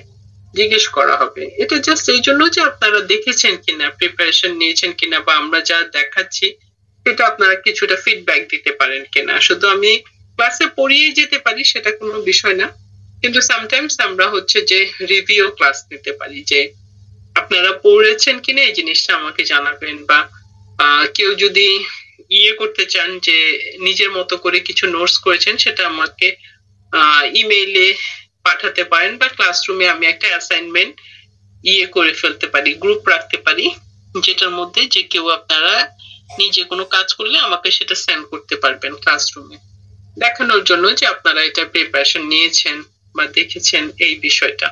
জিজ্ঞেস করা হবে। এটা জাস্ট এই জন্য যে আপনারা দেখেছেন কিনা, প্রিপারেশন নিয়েছেন কিনা, বা আমরা যা দেখাচ্ছি সেটা আপনারা কিছুটা ফিডব্যাক দিতে পারেন কিনা। শুধু আমি ক্লাসে পড়িয়ে যেতে পারি সেটা কোনো বিষয় না, কিন্তু সামটাইমস আমরা হচ্ছে যে রিভিউ ক্লাস নিতে পারি যে আপনারা পড়েছেন কিনা এই জিনিসটা আমাকে জানাবেন, বা কেউ যদি করতে চান যে নিজের মতো করে কিছু নোটস করেছেন সেটা আমাকে ইমেইলে পাঠাতে পারেন, বা ক্লাসরুমে আমি একটা অ্যাসাইনমেন্ট করে ফেলতে পারি, গ্রুপ রাখতে পারি যেটার মধ্যে যে কেউ আপনারা নিজে কোনো কাজ করলে আমাকে সেটা সেন্ড করতে পারবেন ক্লাসরুমে, দেখানোর জন্য যে আপনারা এটা প্রিপারেশন নিয়েছেন বা দেখেছেন এই বিষয়টা।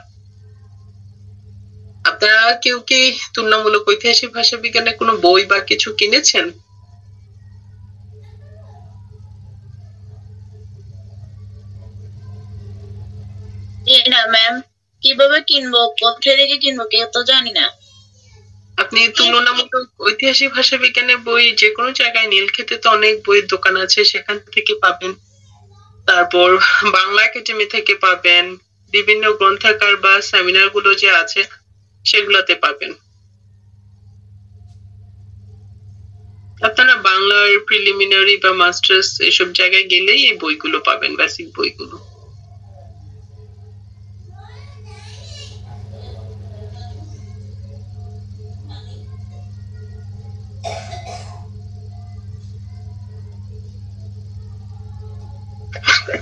আপনারা কেউ কি তুলনামূলক ঐতিহাসিক ভাষা বিজ্ঞানের কোনো বই বা কিছু কিনেছেন? না ম্যাম, কিভাবে কিনবো, কোথা থেকে কিনবো কেউ তো জানি না। আপনি তুলনামূলক ঐতিহাসিক ভাষা বিজ্ঞানের বই যে কোনো জায়গায়, নীলক্ষেতে তো অনেক বইয়ের দোকান আছে সেখান থেকে পাবেন, তারপর বাংলা একাডেমি থেকে পাবেন, বিভিন্ন গ্রন্থাগার বা সেমিনার গুলো যে আছে সেগুলোতে পাবেন। আপনারা বাংলার প্রিলিমিনারি বা মাস্টার্স এসব জায়গায় গেলেই এই বইগুলো পাবেন, বেসিক বইগুলো।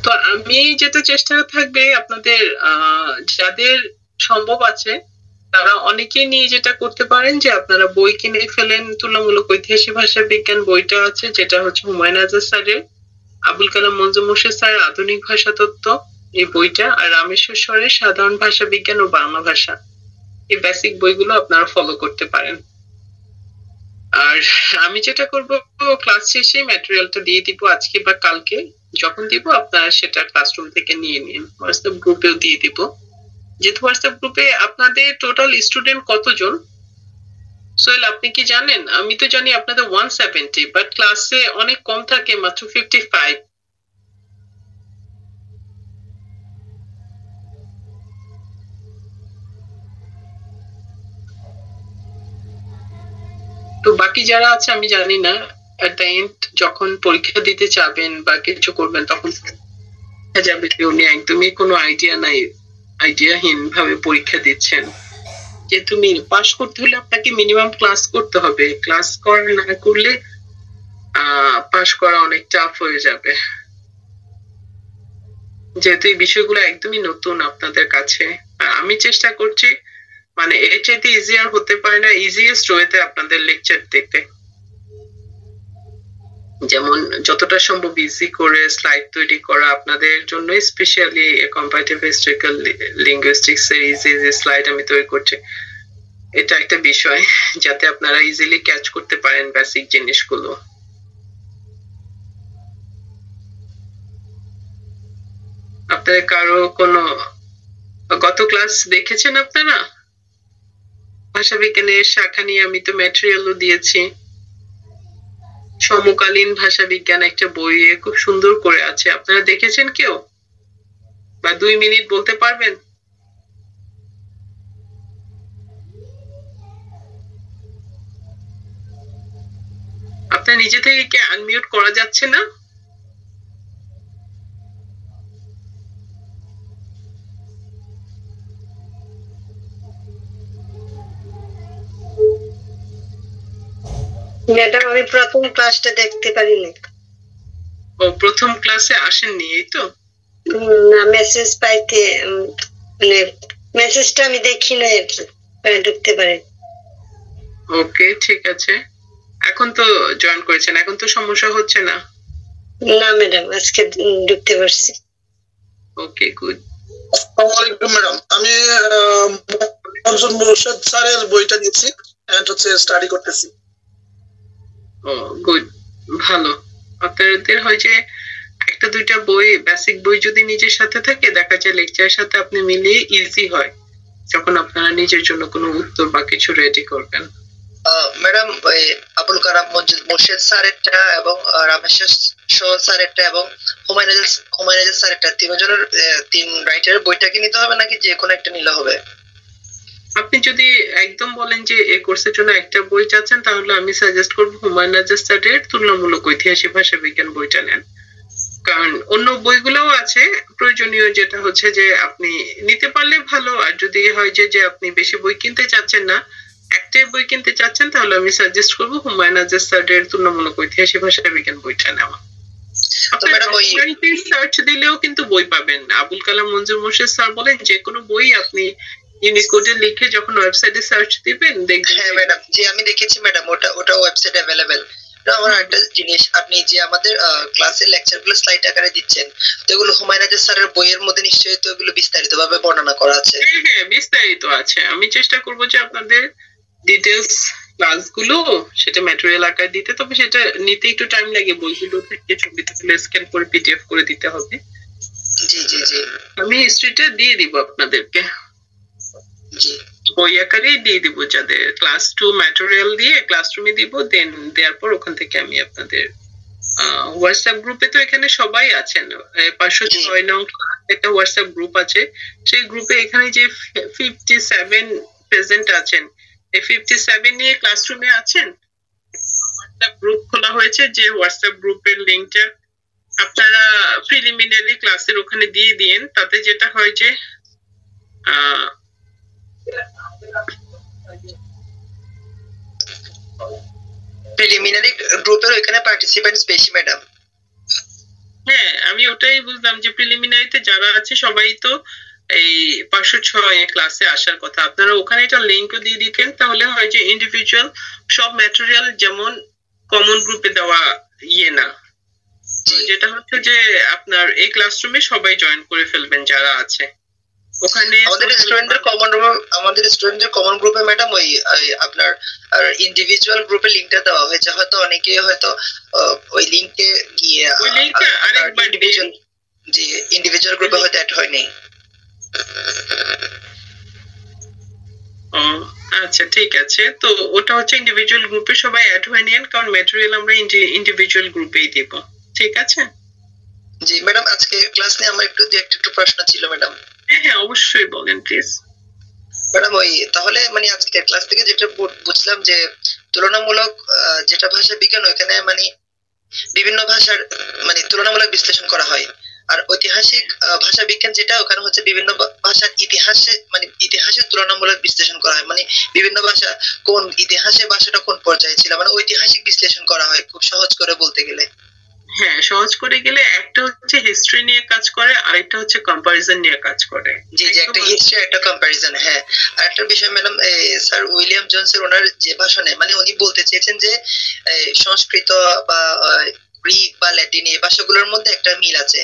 তো আমি যেটা চেষ্টা থাকবে আপনাদের যাদের সম্ভব আছে তারা অনেকেই নিয়ে যেটা করতে পারেন যে আপনারা বই কিনে ফেলেন। তুলনামূলক ঐতিহাসিক ভাষা বিজ্ঞান বইটা আছে, যেটা হচ্ছে হুমায়ুন আজাদ স্যারের, আবুল কালাম মঞ্জুর মোর্শেদ স্যারের আধুনিক ভাষা তত্ত্ব এই বইটা, আর রামেশ্বর স্বরের সাধারণ ভাষা বিজ্ঞান ও বাংলা ভাষা, এই বেসিক বইগুলো আপনারা ফলো করতে পারেন। আর আমি যেটা করব, ক্লাস শেষে ম্যাটেরিয়ালটা দিয়ে দিব আজকে বা কালকে, যখন দিব আপনারা সেটা ক্লাসরুম থেকে নিয়ে নিন। হোয়াটসঅ্যাপ গ্রুপেও দিয়ে দিব। যেহেতু হোয়াটসঅ্যাপ গ্রুপে আপনাদের টোটাল স্টুডেন্ট কতজন সোহেল আপনি কি জানেন? আমি তো জানি আপনাদের 170, বাট ক্লাসে অনেক কম থাকে, মাত্র 55। তো বাকি যারা আছে আমি জানি না, এট দ্য এন্ড যখন পরীক্ষা দিতে যাবেন বা কিছু করবেন তখন দেখা যাবে যে উনি একদমই কোনো আইডিয়াহীন ভাবে পরীক্ষা দিচ্ছেন। যে তুমি পাস করতে হলে আপনাকে মিনিমাম ক্লাস করতে হবে, ক্লাস না করলে পাস করা অনেক টাফ হয়ে যাবে। যেহেতু এই বিষয়গুলো একদমই নতুন আপনাদের কাছে, আর আমি চেষ্টা করছি মানে এর চাইতে ইজিয়ার হতে পারে না, ইজিয়েস্ট ওয়েতে আপনাদের লেকচার দিতে, যেমন যতটা সম্ভব ইজি করে স্লাইড তৈরি করা আপনাদের জন্য, স্পেশালি কম্পারেটিভ হিস্টোরিক্যাল লিঙ্গুইস্টিক্স এর ইজি স্লাইড আমি তৈরি করছি। এটা একটা বিষয় যাতে আপনারা ইজিলি ক্যাচ করতে পারেন বেসিক জিনিসগুলো। আপনাদের কারো কোনো গত ক্লাস দেখেছেন আপনারা? ভাষা বিজ্ঞানের শাখা নিয়ে আমি তো ম্যাটেরিয়ালও দিয়েছি। সমকালীন ভাষা বিজ্ঞান একটা বইয়ে খুব সুন্দর করে আছে, আপনারা দেখেছেন কেউ? বা 2 মিনিট বলতে পারবেন? আপনার নিজে থেকে কি আনমিউট করা যাচ্ছে না? ম্যাডাম আমি প্রথম ক্লাসটা দেখতে পারিনি। ও প্রথম ক্লাসে আসেননি, এই তো? না, মেসেজ পাইতে মানে মেসেজটা আমি দেখি না আর কি, ঢুকতে পারি। ওকে ঠিক আছে, এখন তো জয়েন করেছেন, এখন তো সমস্যা হচ্ছে না? না ম্যাডাম, আজকে ঢুকতে পারছি। Okay good. আসসালামু আলাইকুম ম্যাডাম, আমি মনসুর মুর্শেদ স্যারের বইটা নিয়েছি এন্ড হচ্ছে স্টাডি করতেছি। ও গুড, ভালো। আপনাদের হয় যে একটা দুইটা বই, বেসিক বই যদি নিজের সাথে থাকে দেখা যায় লেকচারের সাথে আপনি মিলিয়ে ইজি হয় যখন আপনারা নিজের জন্য কোনো উত্তর বা কিছু রেডি করবেন। ম্যাডাম ওই আবুল কালাম মুর্শেদ স্যারেরটা এবং রামেশ্বর স্যারেরটা এবং হুমায়ুন আজাদ স্যারেরটা, তিনজনের তিন রাইটারের বইটা কি নিতে হবে নাকি যে কোনো একটা নিলে হবে? আপনি যদি একদম বলেন যে এই কোর্সের জন্য একটা বই চাচ্ছেন তাহলে আমি সাজেস্ট করবো হুমায়ুন আজাদ স্যারের তুলনামূলক ঐতিহাসিক ভাষা বিজ্ঞান বইটা নেন, কারণ অন্য বইগুলোও আছে প্রয়োজনীয়, যেটা হচ্ছে যে আপনি নিতে পারলে ভালো। আর যদি হয় যে আপনি বেশি বই কিনতে চাচ্ছেন না, একটাই বই কিনতে চাচ্ছেন, তাহলে আমি সাজেস্ট করবো হুমায়ুন আজাদ স্যারের তুলনামূলক ঐতিহাসিক ভাষা বিজ্ঞান বইটা নেওয়া। সার্চ দিলেও কিন্তু বই পাবেন। আবুল কালাম মঞ্জুর মোর্শেদ স্যার বলেন যে কোনো বই আপনি ইউনিকোডে লিখে যখন ওয়েবসাইটে সার্চ দিবেন দেখবেন। হ্যাঁ ম্যাডাম, যে আমি দেখেছি ম্যাডাম, ওটা ওয়েবসাইটে অ্যাভেলেবেল। আমার একটা জিনিস, আপনি যে আমাদের ক্লাসের লেকচারগুলো স্লাইড আকারে দিচ্ছেন, তো এগুলো হুমায়ুন আজাদ স্যারের বইয়ের মধ্যে নিশ্চয়ই তো এগুলো বিস্তারিত ভাবে বর্ণনা করা আছে? হ্যাঁ হ্যাঁ বিস্তারিত আছে। আমি চেষ্টা করবো যে আপনাদের ডিটেলস ক্লাসগুলো সেটা ম্যাটেরিয়াল আকারে দিতে, তবে সেটা নিতে একটু টাইম লাগে, বইগুলো থেকে ছবি তুলে স্ক্যান করে পিডিএফ করে দিতে হবে। জি জি জি, আমি হিস্ট্রিটা দিয়ে দিব আপনাদেরকে, জি বই আকারেই দিয়ে দিব, যাদের ক্লাস 2 ম্যাটেরিয়াল দিয়ে ক্লাসরুমে দিব, দেন দেওয়ার পর ওখান থেকে আমি আপনাদের হোয়াটসঅ্যাপ গ্রুপে তো এখানে সবাই আছেন, 506 নং একটা হোয়াটসঅ্যাপ গ্রুপ আছে, সেই গ্রুপে এখানে যে 57 প্রেজেন্ট আছেন, এই 57 নিয়ে ক্লাসরুমে আছেন। হোয়াটসঅ্যাপ গ্রুপ খোলা হয়েছে, যে হোয়াটসঅ্যাপ গ্রুপের লিঙ্কটা আপনারা প্রিলিমিনারি ক্লাসের ওখানে দিয়ে দিন। তাতে যেটা হয় যে প্রিলিমিনারি গ্রুপের ওইখানে পার্টিসিপেন্টস বেশি ম্যাডাম। হ্যাঁ, আমি ওটাই বুঝলাম যে প্রিলিমিনারিতে যারা আছে সবাই তো এই 506 ক্লাসে আসার কথা। আপনারা ওখানে একটা লিঙ্কও দিয়ে দিতেন, তাহলে হয় যে ইন্ডিভিজুয়াল সব ম্যাটেরিয়াল যেমন কমন গ্রুপে দেওয়া না, যেটা হচ্ছে যে আপনার এই ক্লাসরুমে সবাই জয়েন করে ফেলবেন যারা আছে ওখানে। আমাদের স্টুডেন্টদের কমন গ্রুপে ম্যাডাম ওই আপনার ইন্ডিভিজুয়াল গ্রুপে লিংকটা দেওয়া হয়েছে, হয়তো অনেকে হয়তো ওই লিংকে গিয়ে ইন্ডিভিজুয়াল গ্রুপে হয়তো অ্যাড হয়নি। আচ্ছা ঠিক আছে, তো ওটা হচ্ছে ইন্ডিভিজুয়াল গ্রুপে সবাই অ্যাড হয়ে নিন, কারণ ম্যাটেরিয়াল আমরা ইন্ডিভিজুয়াল গ্রুপেই দিব। ঠিক আছে জি ম্যাডাম, আজকে ক্লাস নিয়ে আমার একটু প্রশ্ন ছিল ম্যাডাম। হ্যাঁ অবশ্যই বলেন প্লিজ। ম্যাডাম ওই তাহলে মানে আজকে ক্লাস থেকে যেটা বুঝলাম যে তুলনামূলক যেটা ভাষা বিজ্ঞান ওইখানে মানে বিভিন্ন ভাষার মানে তুলনামূলক বিশ্লেষণ করা হয়, আর ঐতিহাসিক ভাষা বিজ্ঞান যেটা ওখানে হচ্ছে বিভিন্ন ভাষার ইতিহাসের তুলনামূলক বিশ্লেষণ করা হয়, মানে বিভিন্ন ভাষা কোন ইতিহাসে ভাষাটা কোন পর্যায়ে ছিল, মানে ঐতিহাসিক বিশ্লেষণ করা হয় খুব সহজ করে বলতে গেলে। হ্যাঁ সহজ করে গেলে একটা হচ্ছে হিস্ট্রি নিয়ে কাজ করে, আর একটা হচ্ছে কম্পারিজন নিয়ে কাজ করে। জি জি, একটা হিস্ট্রি একটা কম্পারিজন। হ্যাঁ, আর একটা বিষয় ম্যাডাম, স্যার উইলিয়াম জোনসের ওনার যে ভাষণে মানে উনি বলতে চেয়েছেন যে সংস্কৃত বা গ্রিক বা ল্যাটিন এই ভাষাগুলোর মধ্যে একটা মিল আছে,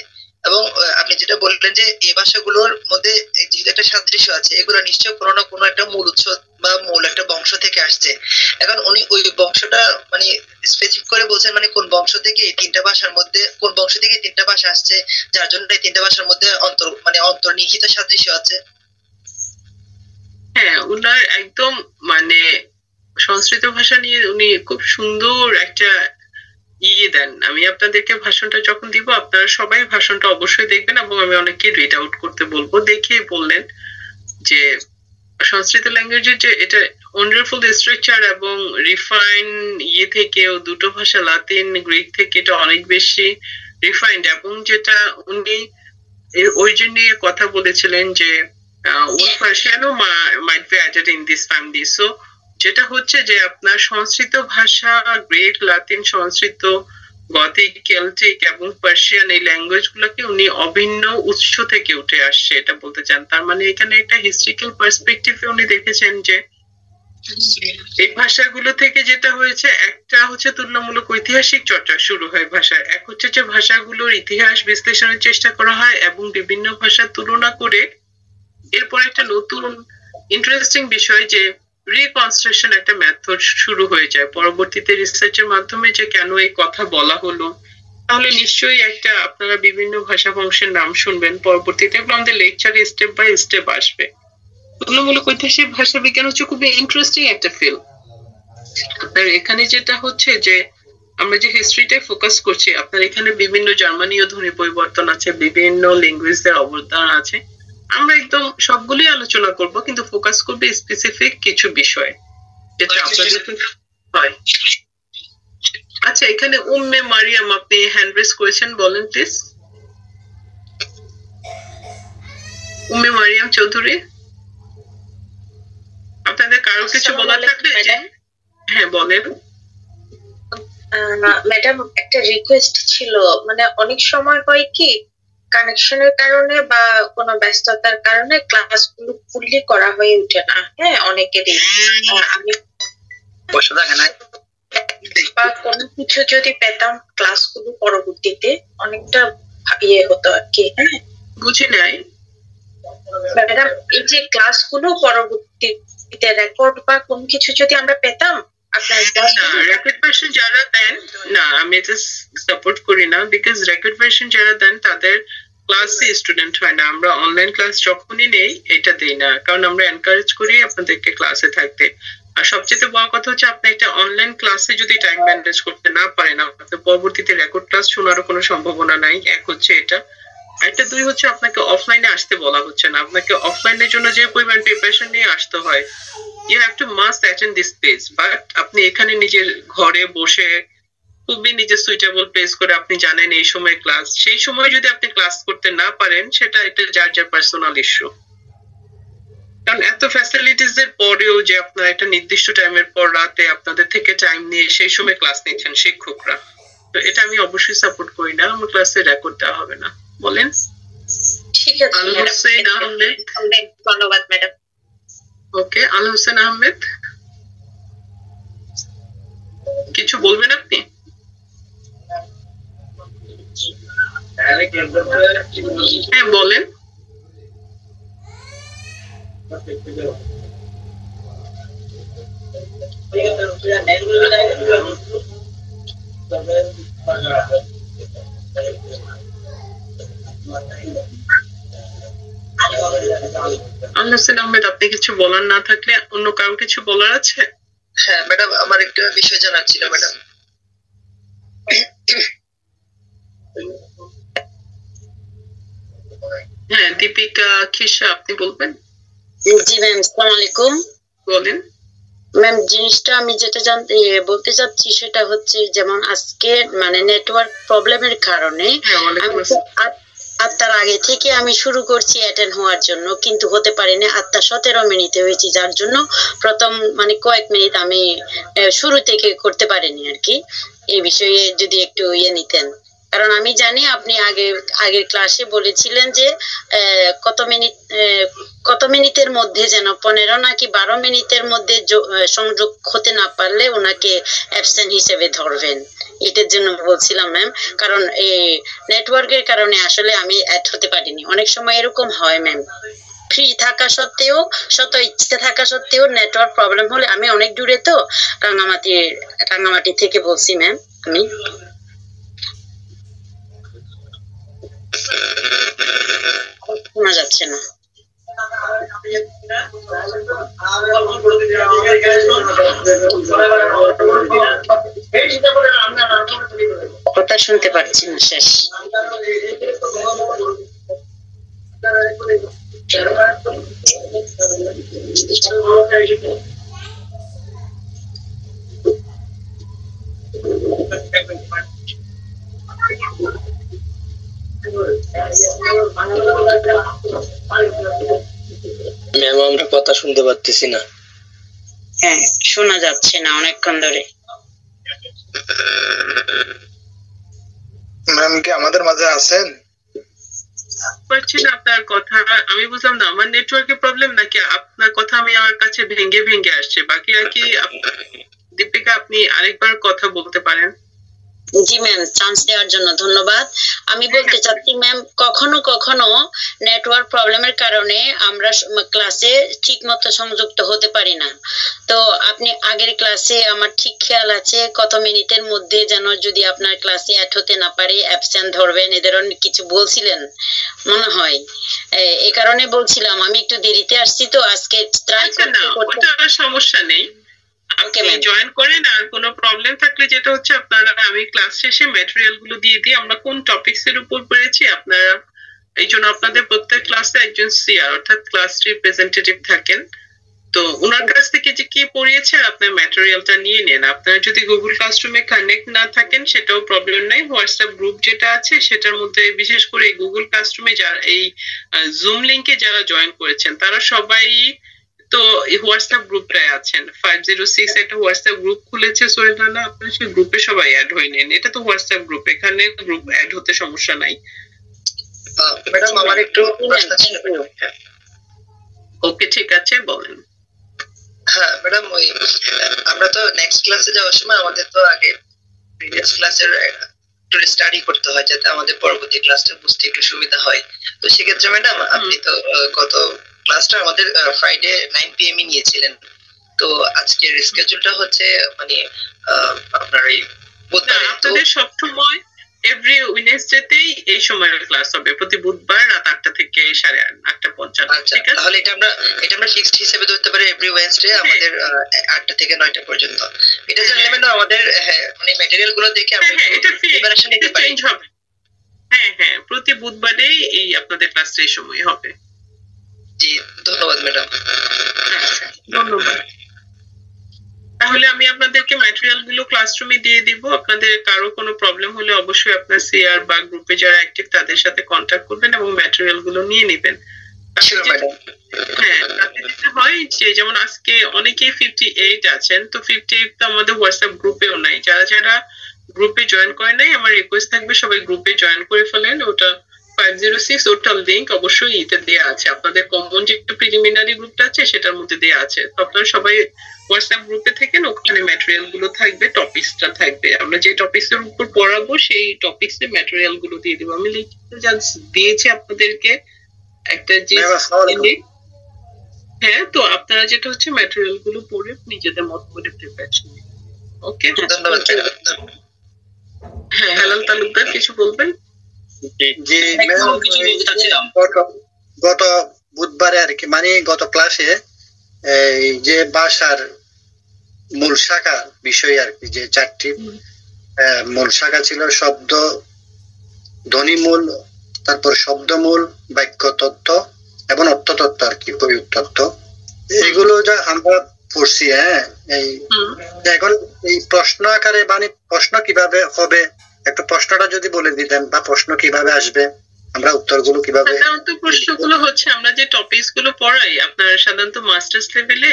এবং আপনি যেটা বললেন যে এই ভাষাগুলোর মধ্যে যেহেতু একটা সাদৃশ্য আছে, এগুলো নিশ্চয়ই কোনো না কোনো একটা মূল উৎস বা মূল একটা বংশ থেকে আসছে। এখন উনি ওই বংশটা মানে স্পেসিফিক করে বলছেন, মানে কোন বংশ থেকে এই তিনটা ভাষার মধ্যে কোন বংশ থেকে তিনটা ভাষা আসছে, যার জন্য এই তিনটা ভাষার মধ্যে অন্তর্নিহিত সাদৃশ্য আছে। হ্যাঁ, উনার একদম মানে সংস্কৃত ভাষা নিয়ে উনি খুব সুন্দর একটা দেন। আমি আপনাদেরকে ভাষণটা যখন দিব আপনারা সবাই ভাষণটা অবশ্যই দেখবেন, এবং আমি অনেককে রিড আউট করতে বলবো। দেখে বললেন যে সংস্কৃত ল্যাঙ্গুয়েজের যে এটা ওয়ান্ডারফুল স্ট্রাকচার এবং রিফাইন থেকেও দুটো ভাষা লাতিন গ্রিক থেকে এটা অনেক বেশি রিফাইন্ড, এবং যেটা উনি অরিজিন নিয়ে কথা বলেছিলেন যে ওল্ড পার্সিয়ানও might be added in this family. So যেটা হচ্ছে যে আপনার সংস্কৃত ভাষা, Greek, Latin, Sanskrit, Gothic, Celtic এবং পার্সিয়ান এই ল্যাঙ্গুয়েজ গুলোকে উনি অভিন্ন উৎস থেকে উঠে আসছে এটা বলতে চান। তার মানে এখানে একটা হিস্ট্রিক্যাল পার্সপেক্টিভে উনি দেখেছেন যে এই ভাষাগুলো থেকে যেটা হয়েছে, একটা হচ্ছে তুলনামূলক ঐতিহাসিক চর্চা শুরু হয় ভাষার, এক হচ্ছে যে ভাষাগুলোর ইতিহাস বিশ্লেষণের চেষ্টা করা হয় এবং বিভিন্ন ভাষার তুলনা করে এরপর একটা নতুন ইন্টারেস্টিং বিষয় যে রিকনস্ট্রাকশন একটা মেথড শুরু হয়ে যায় পরবর্তীতে রিসার্চের মাধ্যমে, যে কেন এই কথা বলা হলো। তাহলে নিশ্চয়ই একটা আপনারা বিভিন্ন ভাষা বংশের নাম শুনবেন পরবর্তীতে, এগুলো আমাদের লেকচারে স্টেপ বাই স্টেপ আসবে। তুলনামূলক ঐতিহাসিক ভাষা বিজ্ঞান হচ্ছে খুবই ইন্টারেস্টিং একটা ফিল্ড। আপনার এখানে যেটা হচ্ছে যে আমরা যে হিস্ট্রিটাই ফোকাস করছি, আপনার এখানে বিভিন্ন জার্মানীয় ধ্বনি পরিবর্তন আছে, বিভিন্ন ল্যাঙ্গুয়েজের অবদান আছে। আমরা একদম সবগুলোই আলোচনা করব, কিন্তু ফোকাস করবে স্পেসিফিক কিছু বিষয় যেটা আপনাদের হয়। আচ্ছা, এখানে উম্মে মারিয়াম আপনি হ্যান্ড রেজ করেছেন, বলেন প্লিজ। উম্মে মারিয়াম চৌধুরী, আপনাদের কারো কিছু বলার থাকলে হ্যাঁ বলেন। ম্যাডাম একটা রিকোয়েস্ট ছিল, মানে অনেক সময় হয় কি কানেকশনের কারণে বা কোনো ব্যস্ততার কারণে ক্লাসগুলো ফুললি করা হয়ে ওঠে না। হ্যাঁ, অনেকেরই। আমি বা কোনো কিছু যদি পেতাম ক্লাসগুলো পরবর্তীতে অনেকটা হতো আর কি। হ্যাঁ, বুঝি নাই ম্যাডাম, এই যে ক্লাসগুলো পরবর্তীতে রেকর্ড বা কোন কিছু যদি আমরা পেতাম আপনার রেকর্ড ভার্সন যারা দেন না, আমি এটা সাপোর্ট করি না, বিকজ রেকর্ড ভার্সন যারা দেন তাদের ক্লাসে স্টুডেন্ট হয় না। আমরা অনলাইন ক্লাস যখনই নেই এটা দেই না, কারণ আমরা এনকারেজ করি আপনাদেরকে ক্লাসে থাকতে। আর সবচেয়ে বড় কথা হচ্ছে আপনি একটা অনলাইন ক্লাসে যদি টাইম ম্যানেজ করতে না পারেন, আপনার পরবর্তীতে রেকর্ড ক্লাস শোনারও কোনো সম্ভাবনা নাই। এক হচ্ছে এটা, একটা 2 হচ্ছে আপনাকে অফলাইনে আসতে বলা হচ্ছে না, আপনাকে অফলাইনের জন্য যে পরিমাণ প্রিপারেশন নিয়ে আসতে হয়, you have to must attend this place, but আপনি এখানে নিজের ঘরে বসে খুবই নিজের সুইটেবল প্লেস করে আপনি জানেন এই সময় ক্লাস, সেই সময় যদি আপনি ক্লাস করতে না পারেন সেটা এটা যার যার পার্সোনাল ইস্যু। কারণ এত ফ্যাসিলিটিস এর পরেও যে আপনার একটা নির্দিষ্ট টাইমের পর রাতে আপনাদের থেকে টাইম নিয়ে সেই সময় ক্লাস নিচ্ছেন শিক্ষকরা, তো এটা আমি অবশ্যই সাপোর্ট করি না, আমার ক্লাসে রেকর্ড দেওয়া হবে না। বলেন। ঠিক আছে আল হোসেন আহমেদ। ধন্যবাদ ম্যাডাম। ওকে, আল হোসেন আহমেদ কিছু বলবেন আপনি? হ্যাঁ বলেন। আল হোসেন আহমেদ, আপনি কিছু বলার না থাকলে অন্য কারো কিছু বলার আছে? হ্যাঁ ম্যাডাম, আমার একটা বিষয় জানার ছিল ম্যাডাম। হ্যাঁ, দীপিকা খিসা আপনি বলবেন। জি ম্যাম, আসসালামু আলাইকুম। বলেন। ম্যাম, জিনিসটা আমি যেটা বলতে চাচ্ছি সেটা হচ্ছে, যেমন আজকে মানে নেটওয়ার্ক প্রবলেমের কারণে আমি আটটার আগে থেকে আমি শুরু করছি অ্যাটেন্ড হওয়ার জন্য, কিন্তু হতে পারিনি। 8:17 মিনিটে হয়েছি, যার জন্য প্রথম মানে কয়েক মিনিট আমি শুরু থেকে করতে পারিনি আর কি। এই বিষয়ে যদি একটু নিতেন, কারণ আমি জানি আপনি আগের ক্লাসে বলেছিলেন যে কত মিনিটের মধ্যে যেন 15 নাকি 12 মিনিটের মধ্যে সংযোগ হতে না পারলে ওনাকে অ্যাবসেন্ট হিসেবে ধরবেন। এটার জন্য বলছিলাম ম্যাম, কারণ এই নেটওয়ার্কের কারণে আসলে আমি অ্যাড হতে পারিনি। অনেক সময় এরকম হয় ম্যাম, ফ্রি থাকা সত্ত্বেও, শত ইচ্ছে থাকা সত্ত্বেও নেটওয়ার্ক প্রবলেম হলে, আমি অনেক দূরে তো, রাঙ্গামাটি থেকে বলছি ম্যাম আমি। শোনা যাচ্ছে না। কথা শুনতে পাচ্ছি না, শেষ। ম্যাম, আমরা কথা শুনতে পাচ্ছি না। হ্যাঁ, শোনা যাচ্ছে না অনেকক্ষণ ধরে। ম্যাম কি আমাদের মাঝে আছেন? পাচ্ছি না আপনার কথা, আমি বুঝলাম না আমার নেটওয়ার্কের প্রবলেম নাকি আপনার কথা আমি আমার কাছে ভেঙে ভেঙে আসছে। বাকি আর কি, দীপিকা আপনি আরেকবার কথা বলতে পারেন। জি ম্যাম, চান্স দেওয়ার জন্য ধন্যবাদ। আমি বলতে চাচ্ছি ম্যাম, কখনো কখনো নেটওয়ার্ক প্রবলেমের কারণে আমরা ক্লাসে ঠিক মতো সংযুক্ত হতে পারি না। তো আপনি আগের ক্লাসে আমার ঠিক খেয়াল আছে কত মিনিটের মধ্যে যেন যদি আপনার ক্লাসে অ্যাড হতে না পারে অ্যাবসেন্ট ধরবেন, এদের কিছু বলছিলেন মনে হয়। এই কারণে বলছিলাম, আমি একটু দেরিতে আসছি তো আজকে ট্রাই করতে। সমস্যা নেই, আপনি জয়েন করেন। আর কোনো প্রবলেম থাকলে যেটা হচ্ছে, আপনারা আমি ক্লাস শেষে ম্যাটেরিয়াল গুলো দিয়ে দিই, আমরা কোন টপিকস এর উপর পড়েছি আপনারা, এই জন্য আপনাদের প্রত্যেক ক্লাসে একজন সিআর অর্থাৎ ক্লাস রিপ্রেজেন্টেটিভ থাকেন, তো ওনার কাছ থেকে যে কি পড়িয়েছে আপনার ম্যাটেরিয়ালটা নিয়ে নেন। আপনারা যদি গুগল ক্লাসরুমে কানেক্ট না থাকেন সেটাও প্রবলেম নাই, হোয়াটসঅ্যাপ গ্রুপ যেটা আছে সেটার মধ্যে, বিশেষ করে গুগল ক্লাসরুমে যারা এই জুম লিংকে যারা জয়েন করেছেন তারা সবাই তো হোয়াটসঅ্যাপ গ্রুপটায় আছেন। 506 একটা হোয়াটসঅ্যাপ গ্রুপ খুলেছে সোহেলানা, আপনারা সেই গ্রুপে সবাই অ্যাড হয়ে নেন। এটা তো হোয়াটসঅ্যাপ গ্রুপ, এখানে গ্রুপ অ্যাড হতে সমস্যা নাই। ম্যাডাম, আমার একটু প্রশ্ন ছিল। ওকে, ঠিক আছে, বলেন। হ্যাঁ ম্যাডাম, ওই আমরা তো নেক্সট ক্লাসে যাওয়ার সময় আমাদের তো আগে প্রিভিয়াস ক্লাসের একটু স্টাডি করতে হয়, যাতে আমাদের পরবর্তী ক্লাসটা বুঝতে একটু সুবিধা হয়। তো সেক্ষেত্রে ম্যাডাম, আপনি তো গত ক্লাসটা আমাদের ফ্রাইডে 9 PM নিয়েছিলেন, তো আজকের স্কেজুলটা হচ্ছে মানে আপনার এই বুধবার। আপনাদের সবসময় এভরি ওয়েডনেসডেতেই এই সময়ের ক্লাস হবে, প্রতি বুধবার রাত 8টা থেকে 8:50। আচ্ছা, তাহলে এটা আমরা ফিক্সড হিসেবে ধরতে পারি, এভরি ওয়েডনেসডে আমাদের 8টা থেকে 9টা পর্যন্ত। এটা জানলে ম্যাডাম আমাদের মানে ম্যাটেরিয়াল গুলো দেখে আমরা এটা প্রিপারেশন নিতে পারি। হ্যাঁ, প্রতি বুধবারে এই আপনাদের ক্লাসটা এই সময় হবে। জি ধন্যবাদ ম্যাডাম। আচ্ছা, ধন্যবাদ। তাহলে আমি আপনাদেরকে ম্যাটেরিয়াল গুলো ক্লাসরুমে দিয়ে দিব। আপনাদের কারো কোনো প্রবলেম হলে অবশ্যই আপনার সিআর বা গ্রুপে যারা অ্যাক্টিভ তাদের সাথে কন্ট্যাক্ট করবেন এবং ম্যাটেরিয়াল গুলো নিয়ে নেবেন। হ্যাঁ, তাতে যেটা হয় যে যেমন আজকে অনেকেই 58 আছেন, তো 58 তো আমাদের হোয়াটসঅ্যাপ গ্রুপেও নাই। যারা যারা গ্রুপে জয়েন করে নাই, আমার রিকোয়েস্ট থাকবে সবাই গ্রুপে জয়েন করে ফেলেন। ওটা 506 ওটার লিংক অবশ্যই ইতে দেয়া আছে। আপনাদের কমন যে একটা প্রিলিমিনারি গ্রুপটা আছে সেটার মধ্যে দেয়া আছে। তো আপনারা সবাই হোয়াটসঅ্যাপ গ্রুপে থাকেন, ওখানে ম্যাটেরিয়াল গুলো থাকবে, টপিকসটা থাকবে। আমরা যে টপিকস এর উপর পড়াবো সেই টপিকস এর ম্যাটেরিয়াল গুলো দিয়ে দেবো। আমি দিয়েছি আপনাদেরকে একটা যে হ্যাঁ, তো আপনারা যেটা হচ্ছে ম্যাটেরিয়াল গুলো পড়ে নিজেদের মত করে প্রিপারেশন নিন। ওকে, ধন্যবাদ। হ্যাঁ, হেলাল তালুকদার কিছু বলবেন? জি গত বুধবারে আর কি, মানে গত ক্লাসে এই যে ভাষার মূল শাখা বিষয় আর কি, যে 4টি মূল শাখা ছিল, শব্দ, ধ্বনিমূল, তারপর শব্দমূল, বাক্য তত্ত্ব এবং অর্থতত্ত্ব আর কি, প্রয়োগ তত্ত্ব। এগুলো যা আমরা পড়ছি। হ্যাঁ, এই এখন এই প্রশ্ন আকারে মানে প্রশ্ন কিভাবে হবে, একটা প্রশ্নটা যদি বলে দিতেন, বা প্রশ্ন কিভাবে আসবে, আমরা উত্তরগুলো কিভাবে। সাধারণত প্রশ্নগুলো হচ্ছে আমরা যে টপিকস গুলো পড়াই আপনার সাধারণত মাস্টার্স লেভেলে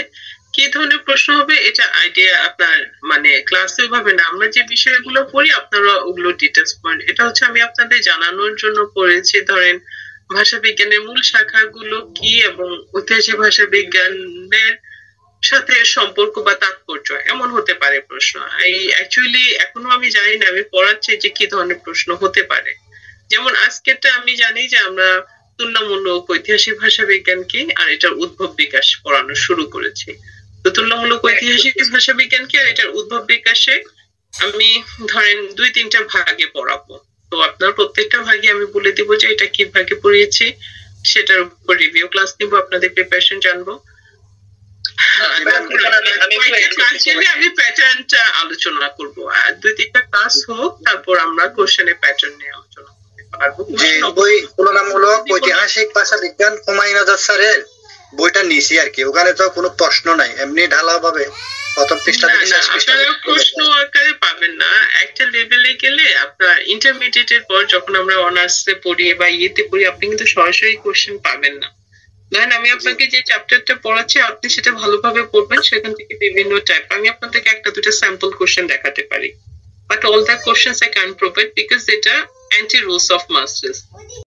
কি ধরনের প্রশ্ন হবে এটা আইডিয়া আপনার মানে ক্লাসে ওইভাবে না, আমরা যে বিষয়গুলো পড়ি আপনারা ওগুলো ডিটেলস পড়েন। এটা হচ্ছে আমি আপনাদের জানানোর জন্য পড়েছি। ধরেন ভাষা বিজ্ঞানের মূল শাখাগুলো কি এবং ঐতিহাসিক ভাষা বিজ্ঞানের সাথে সম্পর্ক বা তাৎপর্য, এমন হতে পারে প্রশ্ন। এই অ্যাকচুয়ালি এখনো আমি জানি না, আমি পড়াচ্ছি যে কি ধরনের প্রশ্ন হতে পারে। যেমন আজকেরটা আমি জানি যে আমরা তুলনামূলক ঐতিহাসিক ভাষা বিজ্ঞান কি আর এটার উদ্ভব বিকাশ পড়ানো শুরু করেছি। তো তুলনামূলক ঐতিহাসিক ভাষা বিজ্ঞান কি আর এটার উদ্ভব বিকাশে আমি ধরেন 2-3টা ভাগে পড়াবো। তো আপনার প্রত্যেকটা ভাগে আমি বলে দিব যে এটা কি ভাগে পড়িয়েছি, সেটার উপর রিভিউ ক্লাস নিব, আপনাদের প্রিপারেশন জানবো। আমি প্যাটার্নটা আলোচনা করবো, আর 2-3টা ক্লাস হোক, তারপর আমরা কোশ্চেনের প্যাটার্ন নিয়ে আলোচনা করতে পারবো। যে বই তুলনামূলক ঐতিহাসিক ভাষা বিজ্ঞান হুমায়ুন আজাদ স্যারের বইটা নিছি আর কি, ওখানে তো কোনো প্রশ্ন নাই, এমনি ঢালা ভাবে প্রথম পৃষ্ঠা থেকে শেষ পৃষ্ঠা। আপনারা প্রশ্ন আকারে পাবেন না, একটা লেভেলে গেলে আপনার ইন্টারমিডিয়েটের পর যখন আমরা অনার্সে পড়ি বা ইয়েতে পড়ি, আপনি কিন্তু সরাসরি কোশ্চেন পাবেন না। ধরেন আমি আপনাকে যে চ্যাপ্টারটা পড়াচ্ছি আপনি সেটা ভালোভাবে পড়বেন, সেখান থেকে বিভিন্ন টাইপ আমি আপনাদেরকে 1-2টা স্যাম্পল কোশ্চেন দেখাতে পারি, but all the questions I can provide because এটা অ্যান্টি রুলস অফ মাস্টার্স।